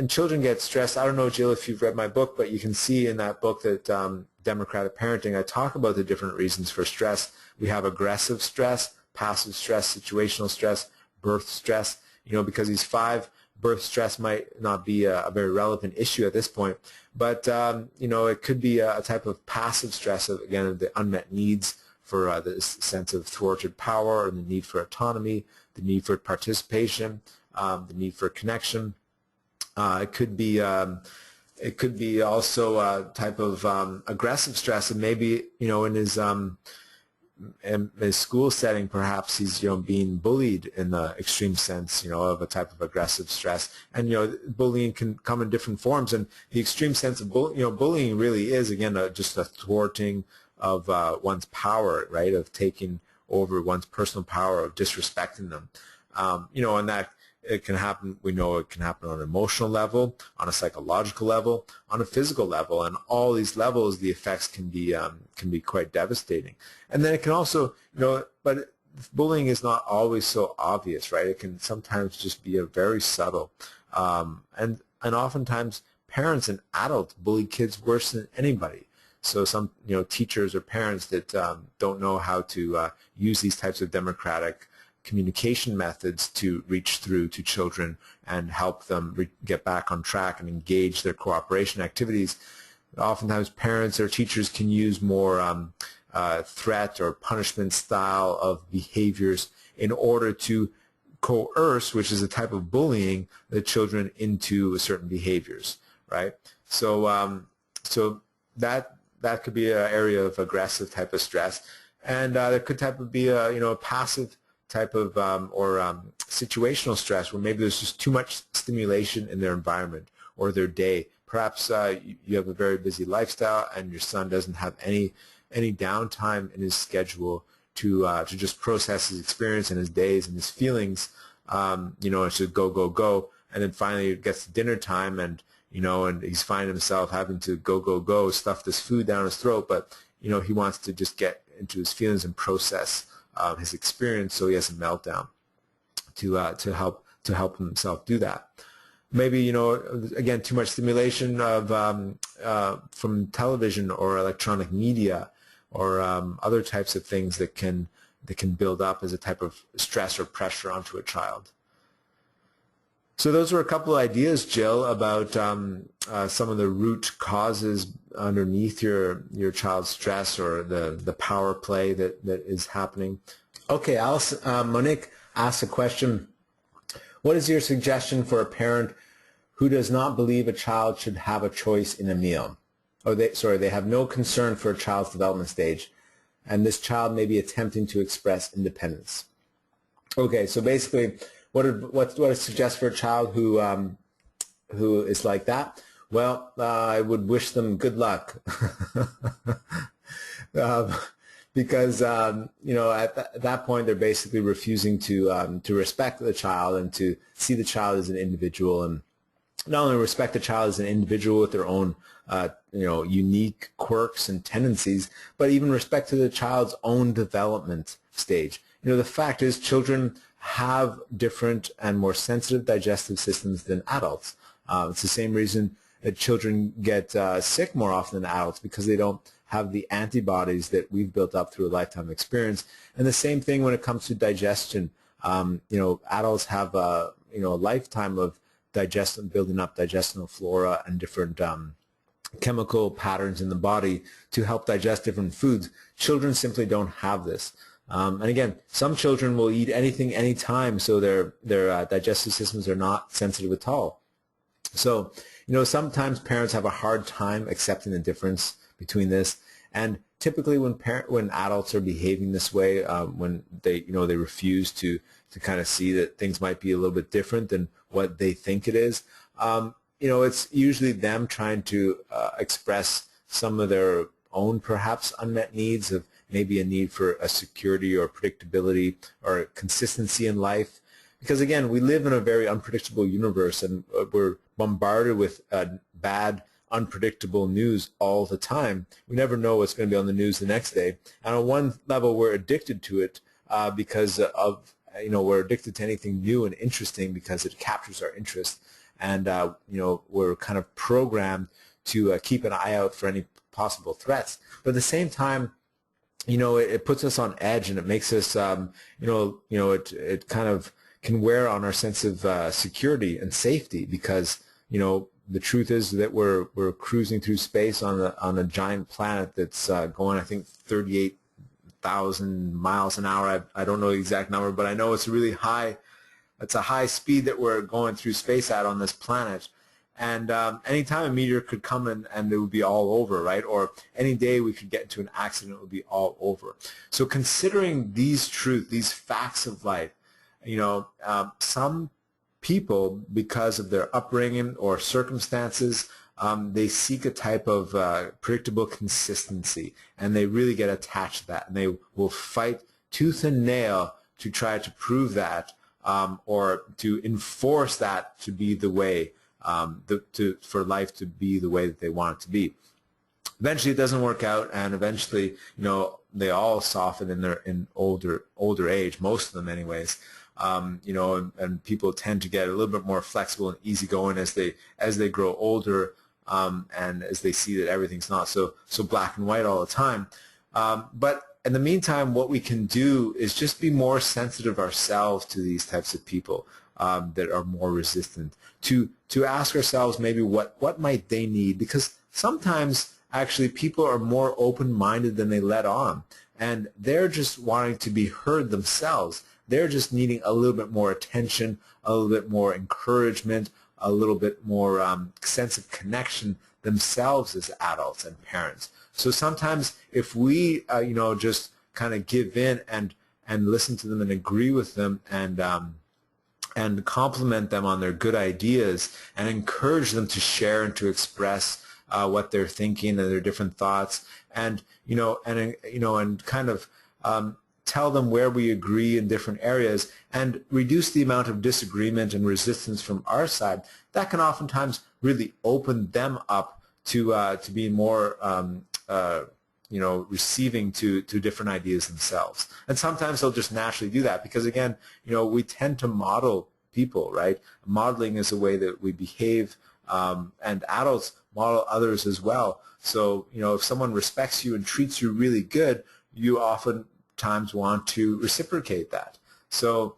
children get stressed. I don't know, Jill, if you've read my book, but you can see in that book that Democratic Parenting, I talk about the different reasons for stress. We have aggressive stress, passive stress, situational stress, birth stress. Because he's 5, birth stress might not be a very relevant issue at this point, but it could be a type of passive stress of, again, the unmet needs for this sense of thwarted power, and the need for autonomy, the need for participation, the need for connection. It could be also a type of aggressive stress, and maybe in his school setting, perhaps he's being bullied in the extreme sense of a type of aggressive stress. And bullying can come in different forms, and the extreme sense of bullying really is, again, just a thwarting of one's power, right, of taking over one's personal power, of disrespecting them. And that it can happen. We know it can happen on an emotional level, on a psychological level, on a physical level, and all these levels, the effects can be quite devastating. And then it can also, but bullying is not always so obvious, right? It can sometimes just be a very subtle, and oftentimes parents and adults bully kids worse than anybody. So some teachers or parents that don't know how to use these types of democratic communication methods to reach through to children and help them get back on track and engage their cooperation activities. Oftentimes parents or teachers can use more threat or punishment style of behaviors in order to coerce, which is a type of bullying, the children into certain behaviors, right? So that could be an area of aggressive type of stress, and there could be a passive type of situational stress, where maybe there's just too much stimulation in their environment or their day. Perhaps you have a very busy lifestyle, and your son doesn't have any downtime in his schedule to just process his experience and his days and his feelings. It's just go, and then finally it gets to dinner time, and and he's finding himself having to go, stuff this food down his throat, but he wants to just get into his feelings and process his experience, so he has a meltdown to help himself do that. Maybe again, too much stimulation of from television or electronic media or other types of things that can build up as a type of stress or pressure onto a child. So those were a couple of ideas, Jill, about some of the root causes underneath your child's stress or the power play that is happening. Okay, Alice, Monique asked a question. What is your suggestion for a parent who does not believe a child should have a choice in a meal? They have no concern for a child's development stage, and this child may be attempting to express independence. Okay, so basically, what I suggest for a child who is like that? Well, I would wish them good luck, because at that point they're basically refusing to respect the child and to see the child as an individual, and not only respect the child as an individual with their own unique quirks and tendencies, but even respect to the child's own development stage. The fact is, children have different and more sensitive digestive systems than adults. It's the same reason that children get sick more often than adults, because they don't have the antibodies that we've built up through a lifetime experience. And the same thing when it comes to digestion. Adults have a lifetime of building up digestional flora and different chemical patterns in the body to help digest different foods. Children simply don't have this. And again, some children will eat anything, anytime, so their digestive systems are not sensitive at all. So, sometimes parents have a hard time accepting the difference between this. And typically, when adults are behaving this way, when they refuse to kind of see that things might be a little bit different than what they think it is, it's usually them trying to express some of their own perhaps unmet needs, of maybe a need for a security or predictability or consistency in life. Because again, we live in a very unpredictable universe, and we're bombarded with bad, unpredictable news all the time. We never know what's going to be on the news the next day. And on one level, we're addicted to it because of, we're addicted to anything new and interesting because it captures our interest. And, we're kind of programmed to keep an eye out for any possible threats. But at the same time, it puts us on edge, and it makes us, it kind of can wear on our sense of security and safety, because the truth is that we're cruising through space on a giant planet that's going, I think, 38,000 miles an hour. I don't know the exact number, but I know it's really high. It's a high speed that we're going through space at on this planet. And anytime a meteor could come and it would be all over, right? Or any day we could get into an accident, it would be all over. So considering these truths, these facts of life, some people, because of their upbringing or circumstances, they seek a type of predictable consistency, and they really get attached to that, and they will fight tooth and nail to try to prove that, or to enforce that to be the way, for life to be the way that they want it to be. Eventually, it doesn't work out, and eventually, they all soften in older age, most of them, anyways. And people tend to get a little bit more flexible and easygoing as they grow older, and as they see that everything's not so black and white all the time. But in the meantime, what we can do is just be more sensitive ourselves to these types of people that are more resistant. To ask ourselves maybe what might they need, because sometimes actually people are more open-minded than they let on, and they're just wanting to be heard themselves. They're just needing a little bit more attention, a little bit more encouragement, a little bit more sense of connection themselves as adults and parents. So sometimes if we, just kind of give in and listen to them and agree with them and compliment them on their good ideas and encourage them to share and to express what they're thinking and their different thoughts, and kind of tell them where we agree in different areas, and reduce the amount of disagreement and resistance from our side, that can oftentimes really open them up to be more receiving to different ideas themselves. And sometimes they'll just naturally do that because, again, we tend to model people, right? Modeling is a way that we behave, and adults model others as well. So, if someone respects you and treats you really good, you oftentimes want to reciprocate that. So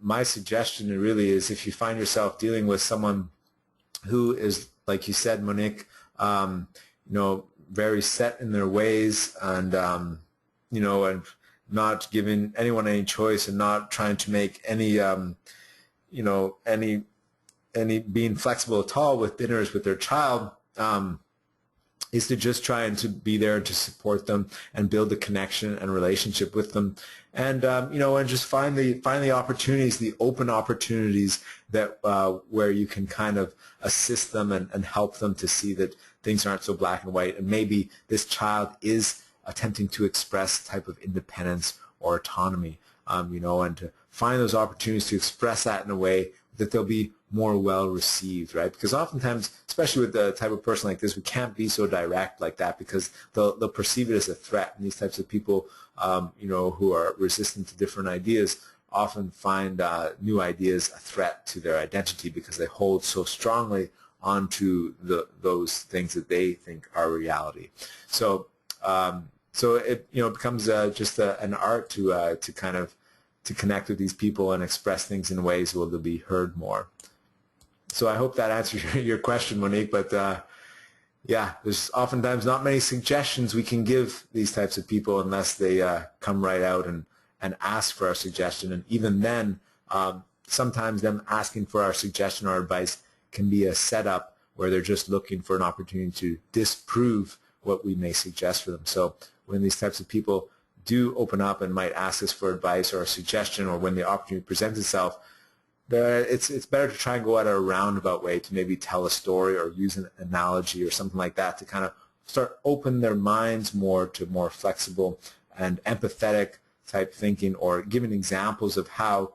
my suggestion really is, if you find yourself dealing with someone who is, like you said, Monique, very set in their ways, and and not giving anyone any choice, and not trying to make any being flexible at all with dinners with their child, is to just try and to be there to support them and build a connection and relationship with them, and and just find the opportunities, the open opportunities that where you can kind of assist them and help them to see that things aren't so black and white, and maybe this child is attempting to express a type of independence or autonomy, and to find those opportunities to express that in a way that they'll be more well received, right? Because oftentimes, especially with the type of person like this, we can't be so direct like that, because they'll perceive it as a threat. And these types of people, who are resistant to different ideas, often find new ideas a threat to their identity, because they hold so strongly onto those things that they think are reality. So, it becomes just an art to kind of to connect with these people and express things in ways where they'll be heard more. So I hope that answers your question, Monique. But there's oftentimes not many suggestions we can give these types of people unless they come right out and ask for our suggestion. And even then, sometimes them asking for our suggestion or advice can be a setup where they're just looking for an opportunity to disprove what we may suggest for them. So when these types of people do open up and might ask us for advice or a suggestion, or when the opportunity presents itself, it's better to try and go at a roundabout way to maybe tell a story or use an analogy or something like that to kind of start open their minds more to more flexible and empathetic type thinking, or giving examples of how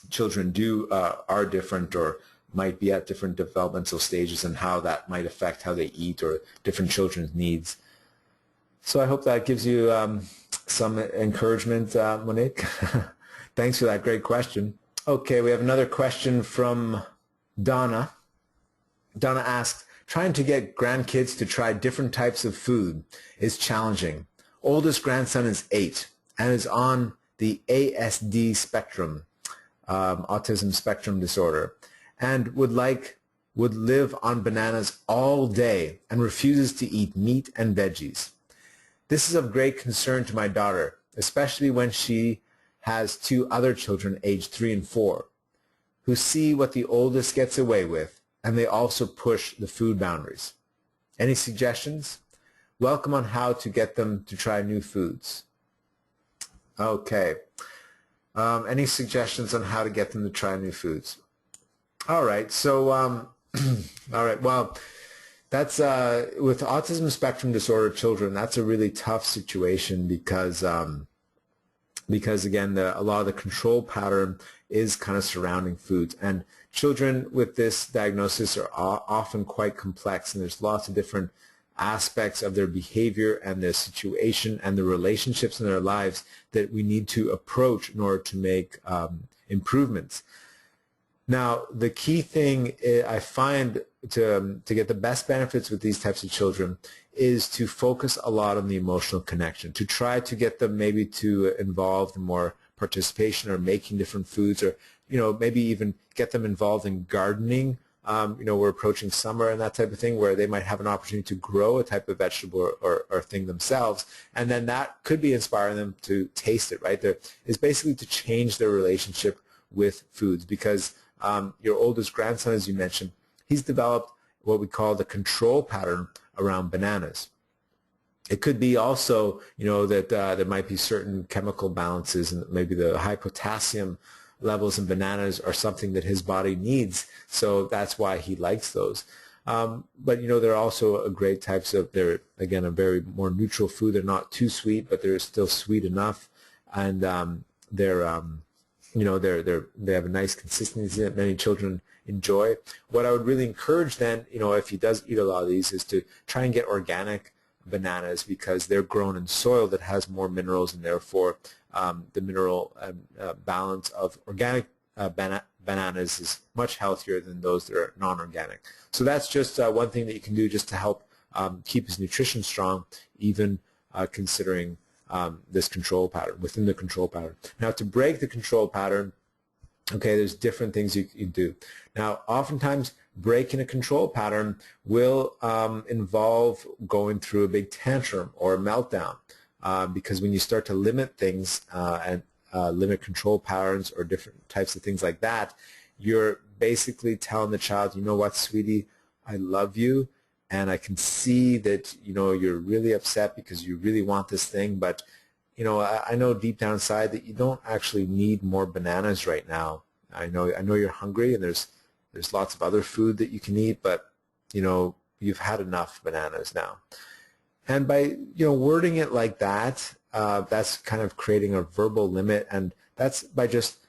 children are different or might be at different developmental stages, and how that might affect how they eat or different children's needs. So I hope that gives you some encouragement, Monique. Thanks for that great question. Okay, we have another question from Donna. Donna asks, trying to get grandkids to try different types of food is challenging. Oldest grandson is 8 and is on the ASD spectrum, autism spectrum disorder, and would live on bananas all day and refuses to eat meat and veggies. This is of great concern to my daughter, especially when she has two other children aged 3 and 4 who see what the oldest gets away with, and they also push the food boundaries. Any suggestions? Welcome on how to get them to try new foods. Okay. Any suggestions on how to get them to try new foods? All right. So, all right. Well, that's with autism spectrum disorder children. That's a really tough situation because again, a lot of the control pattern is kind of surrounding foods, and children with this diagnosis are often quite complex, and there's lots of different aspects of their behavior and their situation and the relationships in their lives that we need to approach in order to make improvements. Now, the key thing I find to get the best benefits with these types of children is to focus a lot on the emotional connection, to try to get them maybe to involve in more participation or making different foods, or maybe even get them involved in gardening. We're approaching summer and that type of thing, where they might have an opportunity to grow a type of vegetable or thing themselves, and then that could be inspiring them to taste it, right? It's basically to change their relationship with foods, because your oldest grandson, as you mentioned, he's developed what we call the control pattern around bananas. It could be also, that there might be certain chemical balances, and maybe the high potassium levels in bananas are something that his body needs, so that's why he likes those. But there are also great types of, they're again a very more neutral food. They're not too sweet, but they're still sweet enough, and they have a nice consistency that many children enjoy. What I would really encourage then, if he does eat a lot of these, is to try and get organic bananas, because they're grown in soil that has more minerals, and therefore the mineral balance of organic bananas is much healthier than those that are non-organic. So that's just one thing that you can do just to help keep his nutrition strong, even considering this control pattern, within the control pattern. Now, to break the control pattern, okay, there's different things you can do. Now, oftentimes, breaking a control pattern will involve going through a big tantrum or a meltdown, because when you start to limit things and limit control patterns or different types of things like that, you're basically telling the child, you know what, sweetie, I love you, and I can see that you're really upset because you really want this thing, but I know deep down inside that you don't actually need more bananas right now. I know you're hungry, and there's lots of other food that you can eat, but you've had enough bananas now. And by wording it like that, that's kind of creating a verbal limit, and that's by just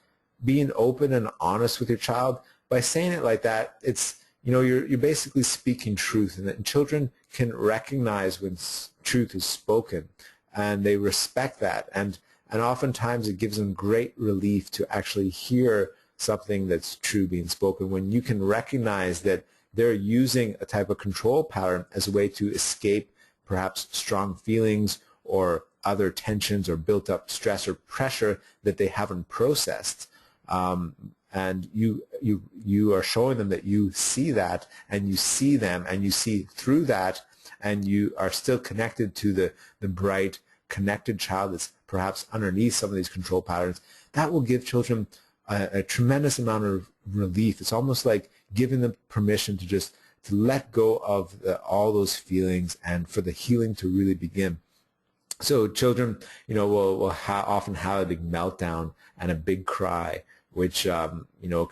being open and honest with your child. By saying it like that, it's you're basically speaking truth, and children can recognize when truth is spoken, and they respect that, and oftentimes it gives them great relief to actually hear something that's true being spoken, when you can recognize that they're using a type of control pattern as a way to escape perhaps strong feelings or other tensions or built up stress or pressure that they haven't processed. And you are showing them that you see that, and you see them, and you see through that, and you are still connected to the bright, connected child that's perhaps underneath some of these control patterns. That will give children a tremendous amount of relief. It's almost like giving them permission to let go of all those feelings, and for the healing to really begin. So children, will often have a big meltdown and a big cry, which can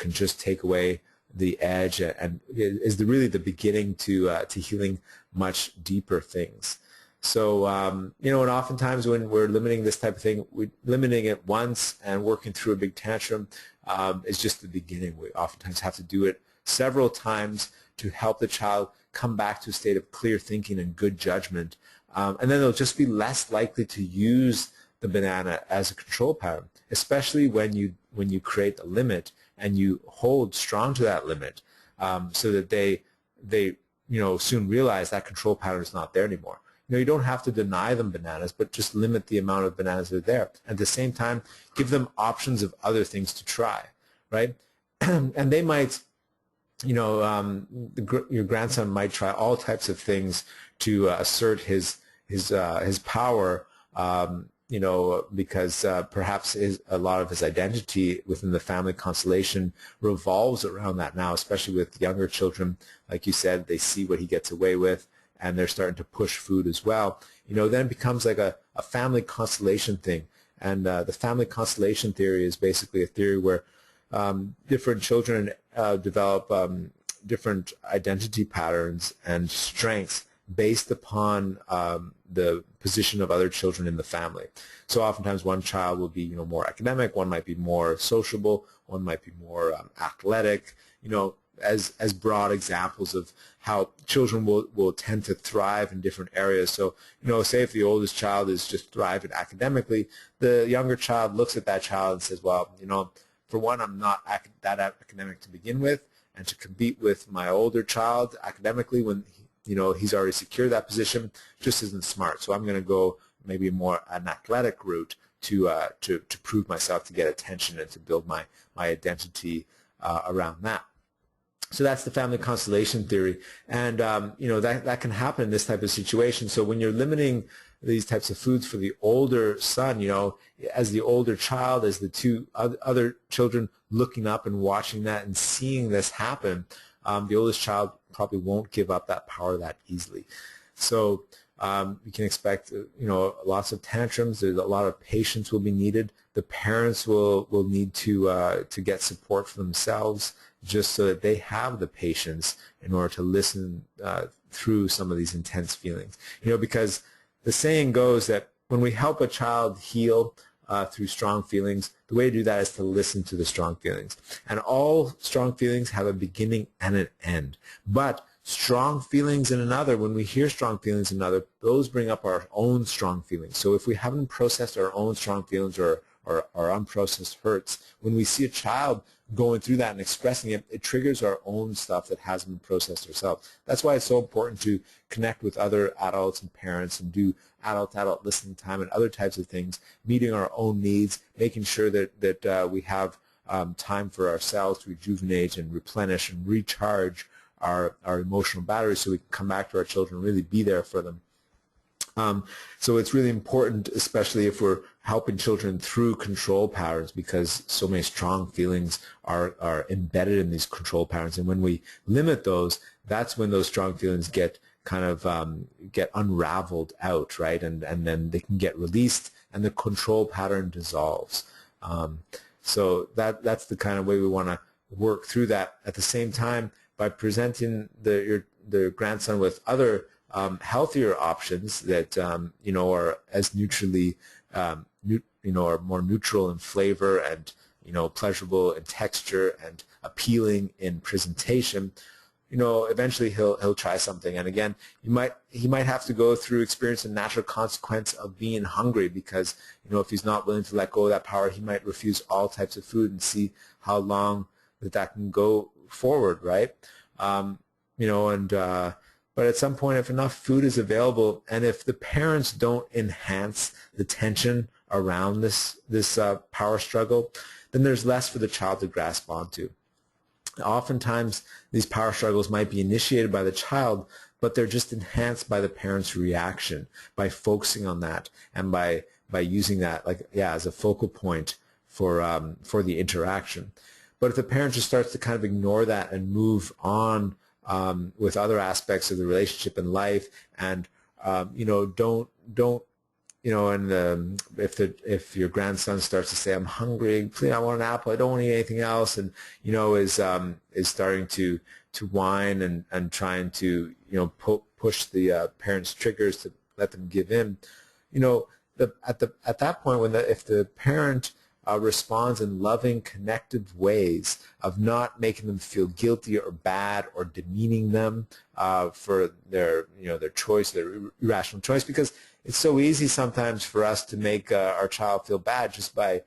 just take away the edge, and is really the beginning to healing much deeper things. So and oftentimes when we're limiting this type of thing, we're limiting it once and working through a big tantrum is just the beginning. We oftentimes have to do it several times to help the child come back to a state of clear thinking and good judgment, and then they'll just be less likely to use the banana as a control pattern, especially when you create a limit and you hold strong to that limit, so that they soon realize that control pattern is not there anymore. you don't have to deny them bananas, but just limit the amount of bananas that are there. At the same time, give them options of other things to try, right? And they might, your grandson might try all types of things to assert his power, because perhaps a lot of his identity within the family constellation revolves around that now, especially with younger children. Like you said, they see what he gets away with, and they're starting to push food as well. Then it becomes like a family constellation thing. And the family constellation theory is basically a theory where different children develop different identity patterns and strengths based upon the position of other children in the family. So oftentimes one child will be more academic, one might be more sociable, one might be more athletic, as broad examples of how children will tend to thrive in different areas. So, say if the oldest child is just thriving academically, the younger child looks at that child and says, well, for one, I'm not that academic to begin with, and to compete with my older child academically when he's already secured that position just isn't smart. So I'm going to go maybe more an athletic route to prove myself, to get attention, and to build my identity around that. So that's the family constellation theory, and that can happen in this type of situation. So when you're limiting these types of foods for the older son, as the older child, as the two other children looking up and watching that and seeing this happen, the oldest child probably won't give up that power that easily. So you can expect lots of tantrums. There's a lot of patience will be needed. The parents will need to get support for themselves, just so that they have the patience in order to listen through some of these intense feelings. Because the saying goes that when we help a child heal through strong feelings, the way to do that is to listen to the strong feelings. And all strong feelings have a beginning and an end. But strong feelings in another, when we hear strong feelings in another, those bring up our own strong feelings. So if we haven't processed our own strong feelings or unprocessed hurts, when we see a child going through that and expressing it, it triggers our own stuff that hasn't been processed ourselves. That's why it's so important to connect with other adults and parents and do adult-to-adult listening time and other types of things, meeting our own needs, making sure that we have time for ourselves to rejuvenate and replenish and recharge our emotional batteries, so we can come back to our children and really be there for them. So it's really important, especially if we're helping children through control patterns, because so many strong feelings are embedded in these control patterns. And when we limit those, that's when those strong feelings get kind of get unraveled out, right? And then they can get released and the control pattern dissolves. So that's the kind of way we want to work through that. At the same time, by presenting the grandson with other healthier options that are as neutrally are more neutral in flavor and pleasurable in texture and appealing in presentation, eventually he'll try something. And again, he might have to go through experience a natural consequence of being hungry, because if he's not willing to let go of that power, he might refuse all types of food and see how long that can go forward, right? But at some point, if enough food is available, and if the parents don't enhance the tension around this power struggle, then there's less for the child to grasp onto. Oftentimes, these power struggles might be initiated by the child, but they're just enhanced by the parent's reaction, by focusing on that and by using that as a focal point for the interaction. But if the parent just starts to kind of ignore that and move on with other aspects of the relationship and life, and if your grandson starts to say, "I'm hungry, please, I want an apple, I don't want to eat anything else," and is starting to whine and trying to push the parents' triggers to let them give in, at that point, if the parent responds in loving, connected ways of not making them feel guilty or bad or demeaning them for their choice, their irrational choice, because it's so easy sometimes for us to make our child feel bad just by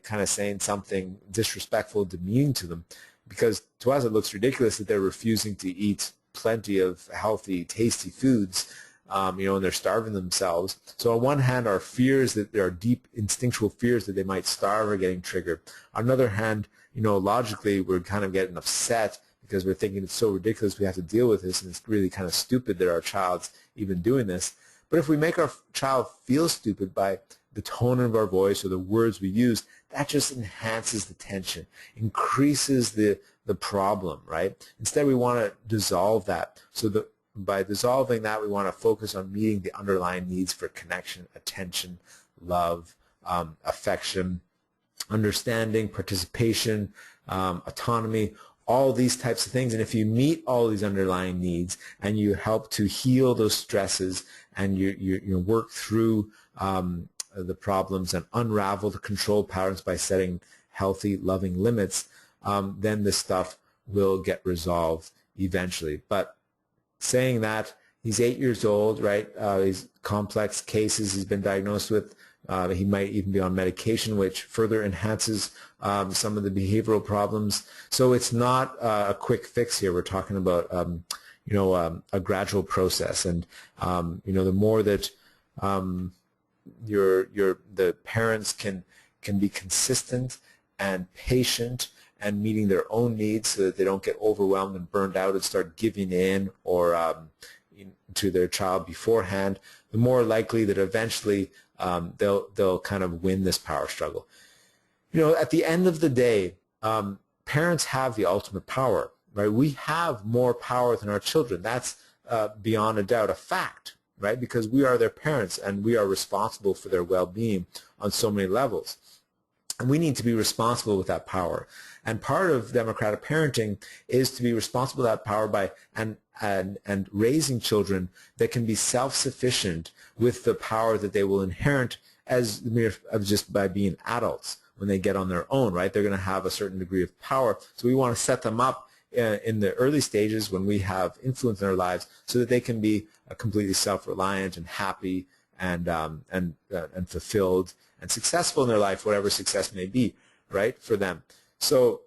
kind of saying something disrespectful, demeaning to them, because to us it looks ridiculous that they're refusing to eat plenty of healthy, tasty foods. and they're starving themselves. So on one hand, our fears that there are deep instinctual fears that they might starve are getting triggered. On the other hand, logically, we're kind of getting upset because we're thinking it's so ridiculous we have to deal with this, and it's really kind of stupid that our child's even doing this. But if we make our child feel stupid by the tone of our voice or the words we use, that just enhances the tension, increases the problem, right? Instead, we want to dissolve that. So by dissolving that, we want to focus on meeting the underlying needs for connection, attention, love, affection, understanding, participation, autonomy, all these types of things. And if you meet all these underlying needs and you help to heal those stresses and you work through the problems and unravel the control patterns by setting healthy, loving limits, then this stuff will get resolved eventually. But saying that, he's 8 years old, right? These complex cases he's been diagnosed with. He might even be on medication, which further enhances some of the behavioral problems. So it's not a quick fix here. We're talking about a gradual process, and the more that the parents can be consistent and patient and meeting their own needs so that they don't get overwhelmed and burned out and start giving in or to their child beforehand, the more likely that eventually they'll kind of win this power struggle. At the end of the day, parents have the ultimate power, right? We have more power than our children. That's beyond a doubt a fact, right? Because we are their parents and we are responsible for their well-being on so many levels. And we need to be responsible with that power. And part of democratic parenting is to be responsible with that power by and raising children that can be self-sufficient with the power that they will inherit as the mere of just by being adults when they get on their own, right? They're going to have a certain degree of power. So we want to set them up in the early stages when we have influence in our lives so that they can be completely self-reliant and happy and fulfilled and successful in their life, whatever success may be, right, for them. So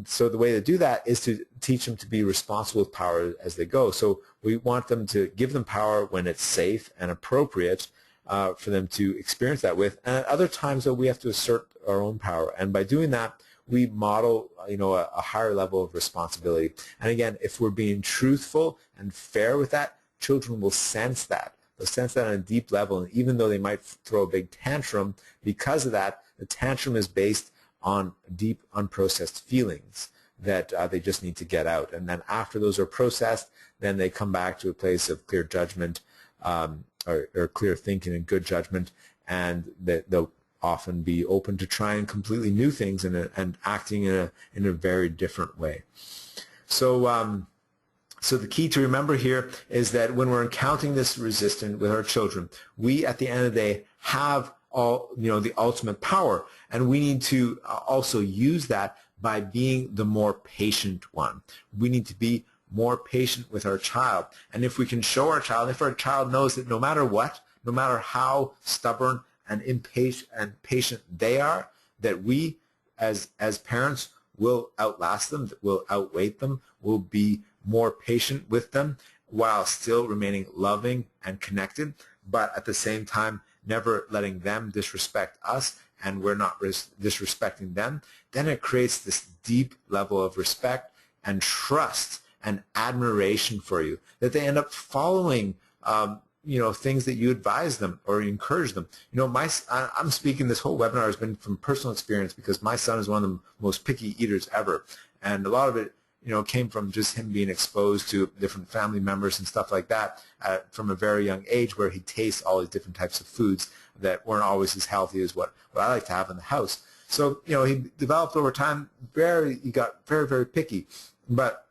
so the way to do that is to teach them to be responsible with power as they go. So we want them to give them power when it's safe and appropriate for them to experience that with. And at other times, though, we have to assert our own power. And by doing that, we model, a higher level of responsibility. And again, if we're being truthful and fair with that, children will sense that. They'll sense that on a deep level. And even though they might throw a big tantrum, because of that, the tantrum is based on deep, unprocessed feelings that they just need to get out. And then after those are processed, then they come back to a place of clear judgment or clear thinking and good judgment, and they'll often be open to trying completely new things and acting in a very different way. So so the key to remember here is that when we're encountering this resistance with our children, we at the end of the day have the ultimate power, and we need to also use that by being the more patient one. We need to be more patient with our child, and if we can show our child, if our child knows that no matter what, no matter how stubborn and impatient and patient they are, that we as parents will outlast them, will outweight them, will be more patient with them while still remaining loving and connected, but at the same time never letting them disrespect us and we're not disrespecting them, then it creates this deep level of respect and trust and admiration for you that they end up following things that you advise them or encourage them. I'm speaking, this whole webinar has been from personal experience because my son is one of the most picky eaters ever, and a lot of it came from just him being exposed to different family members and stuff like that from a very young age, where he tastes all these different types of foods that weren't always as healthy as what I like to have in the house. So, he developed over time, he got very, very picky. But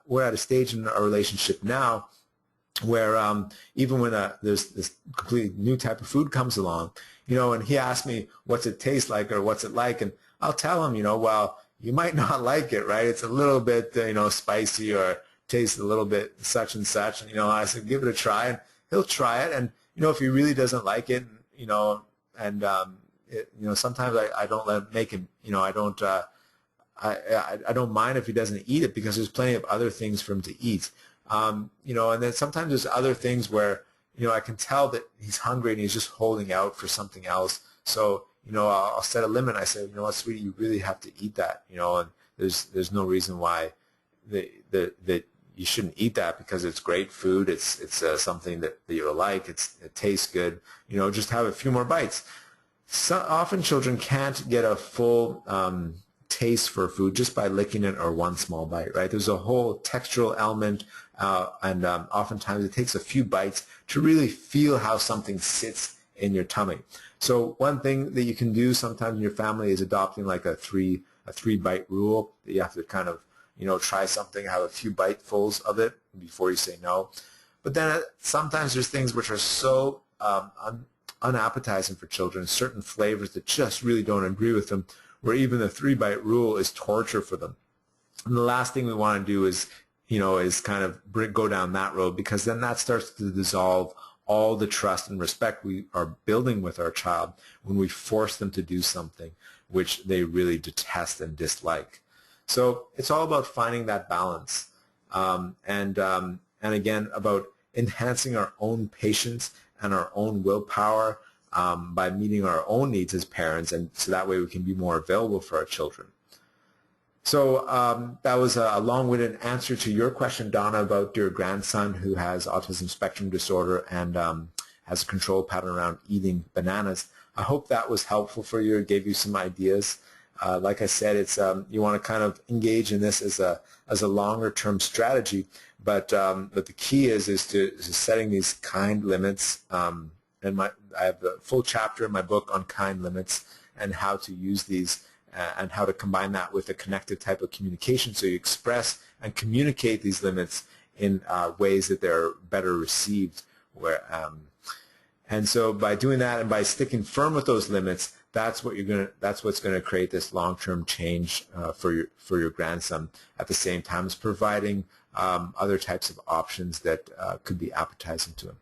we're at a stage in our relationship now where even when there's this completely new type of food comes along, and he asks me, what's it taste like or what's it like? And I'll tell him, well, you might not like it, right? It's a little bit, spicy or tastes a little bit such and such. And, I said, give it a try, and he'll try it. And, if he really doesn't like it, sometimes I don't make him, I don't mind if he doesn't eat it because there's plenty of other things for him to eat. And then sometimes there's other things where, I can tell that he's hungry and he's just holding out for something else. So, I'll set a limit. I say, what, sweetie, you really have to eat that, and there's no reason why that you shouldn't eat that, because it's great food. It's something that you'll like. It tastes good. Just have a few more bites. So often children can't get a full taste for food just by licking it or one small bite, right? There's a whole textural element, and oftentimes it takes a few bites to really feel how something sits in your tummy. So one thing that you can do sometimes in your family is adopting like a three bite rule, that you have to kind of try something, have a few bitefuls of it before you say no. But then sometimes there's things which are so unappetizing for children, certain flavors that just really don't agree with them, where even the 3-bite rule is torture for them. And the last thing we want to do is kind of go down that road, because then that starts to dissolve all the trust and respect we are building with our child when we force them to do something which they really detest and dislike. So it's all about finding that balance, and again about enhancing our own patience and our own willpower by meeting our own needs as parents, and so that way we can be more available for our children. So that was a long-winded answer to your question, Donna, about your grandson who has autism spectrum disorder and has a control pattern around eating bananas. I hope that was helpful for you, gave you some ideas. Like I said, it's you want to kind of engage in this as a longer-term strategy, but the key is setting these kind limits. And I have a full chapter in my book on kind limits and how to use these and how to combine that with a connected type of communication, so you express and communicate these limits in ways that they're better received. And so by doing that and by sticking firm with those limits, that's what's going to create this long-term change for your grandson. At the same time as providing other types of options that could be appetizing to him.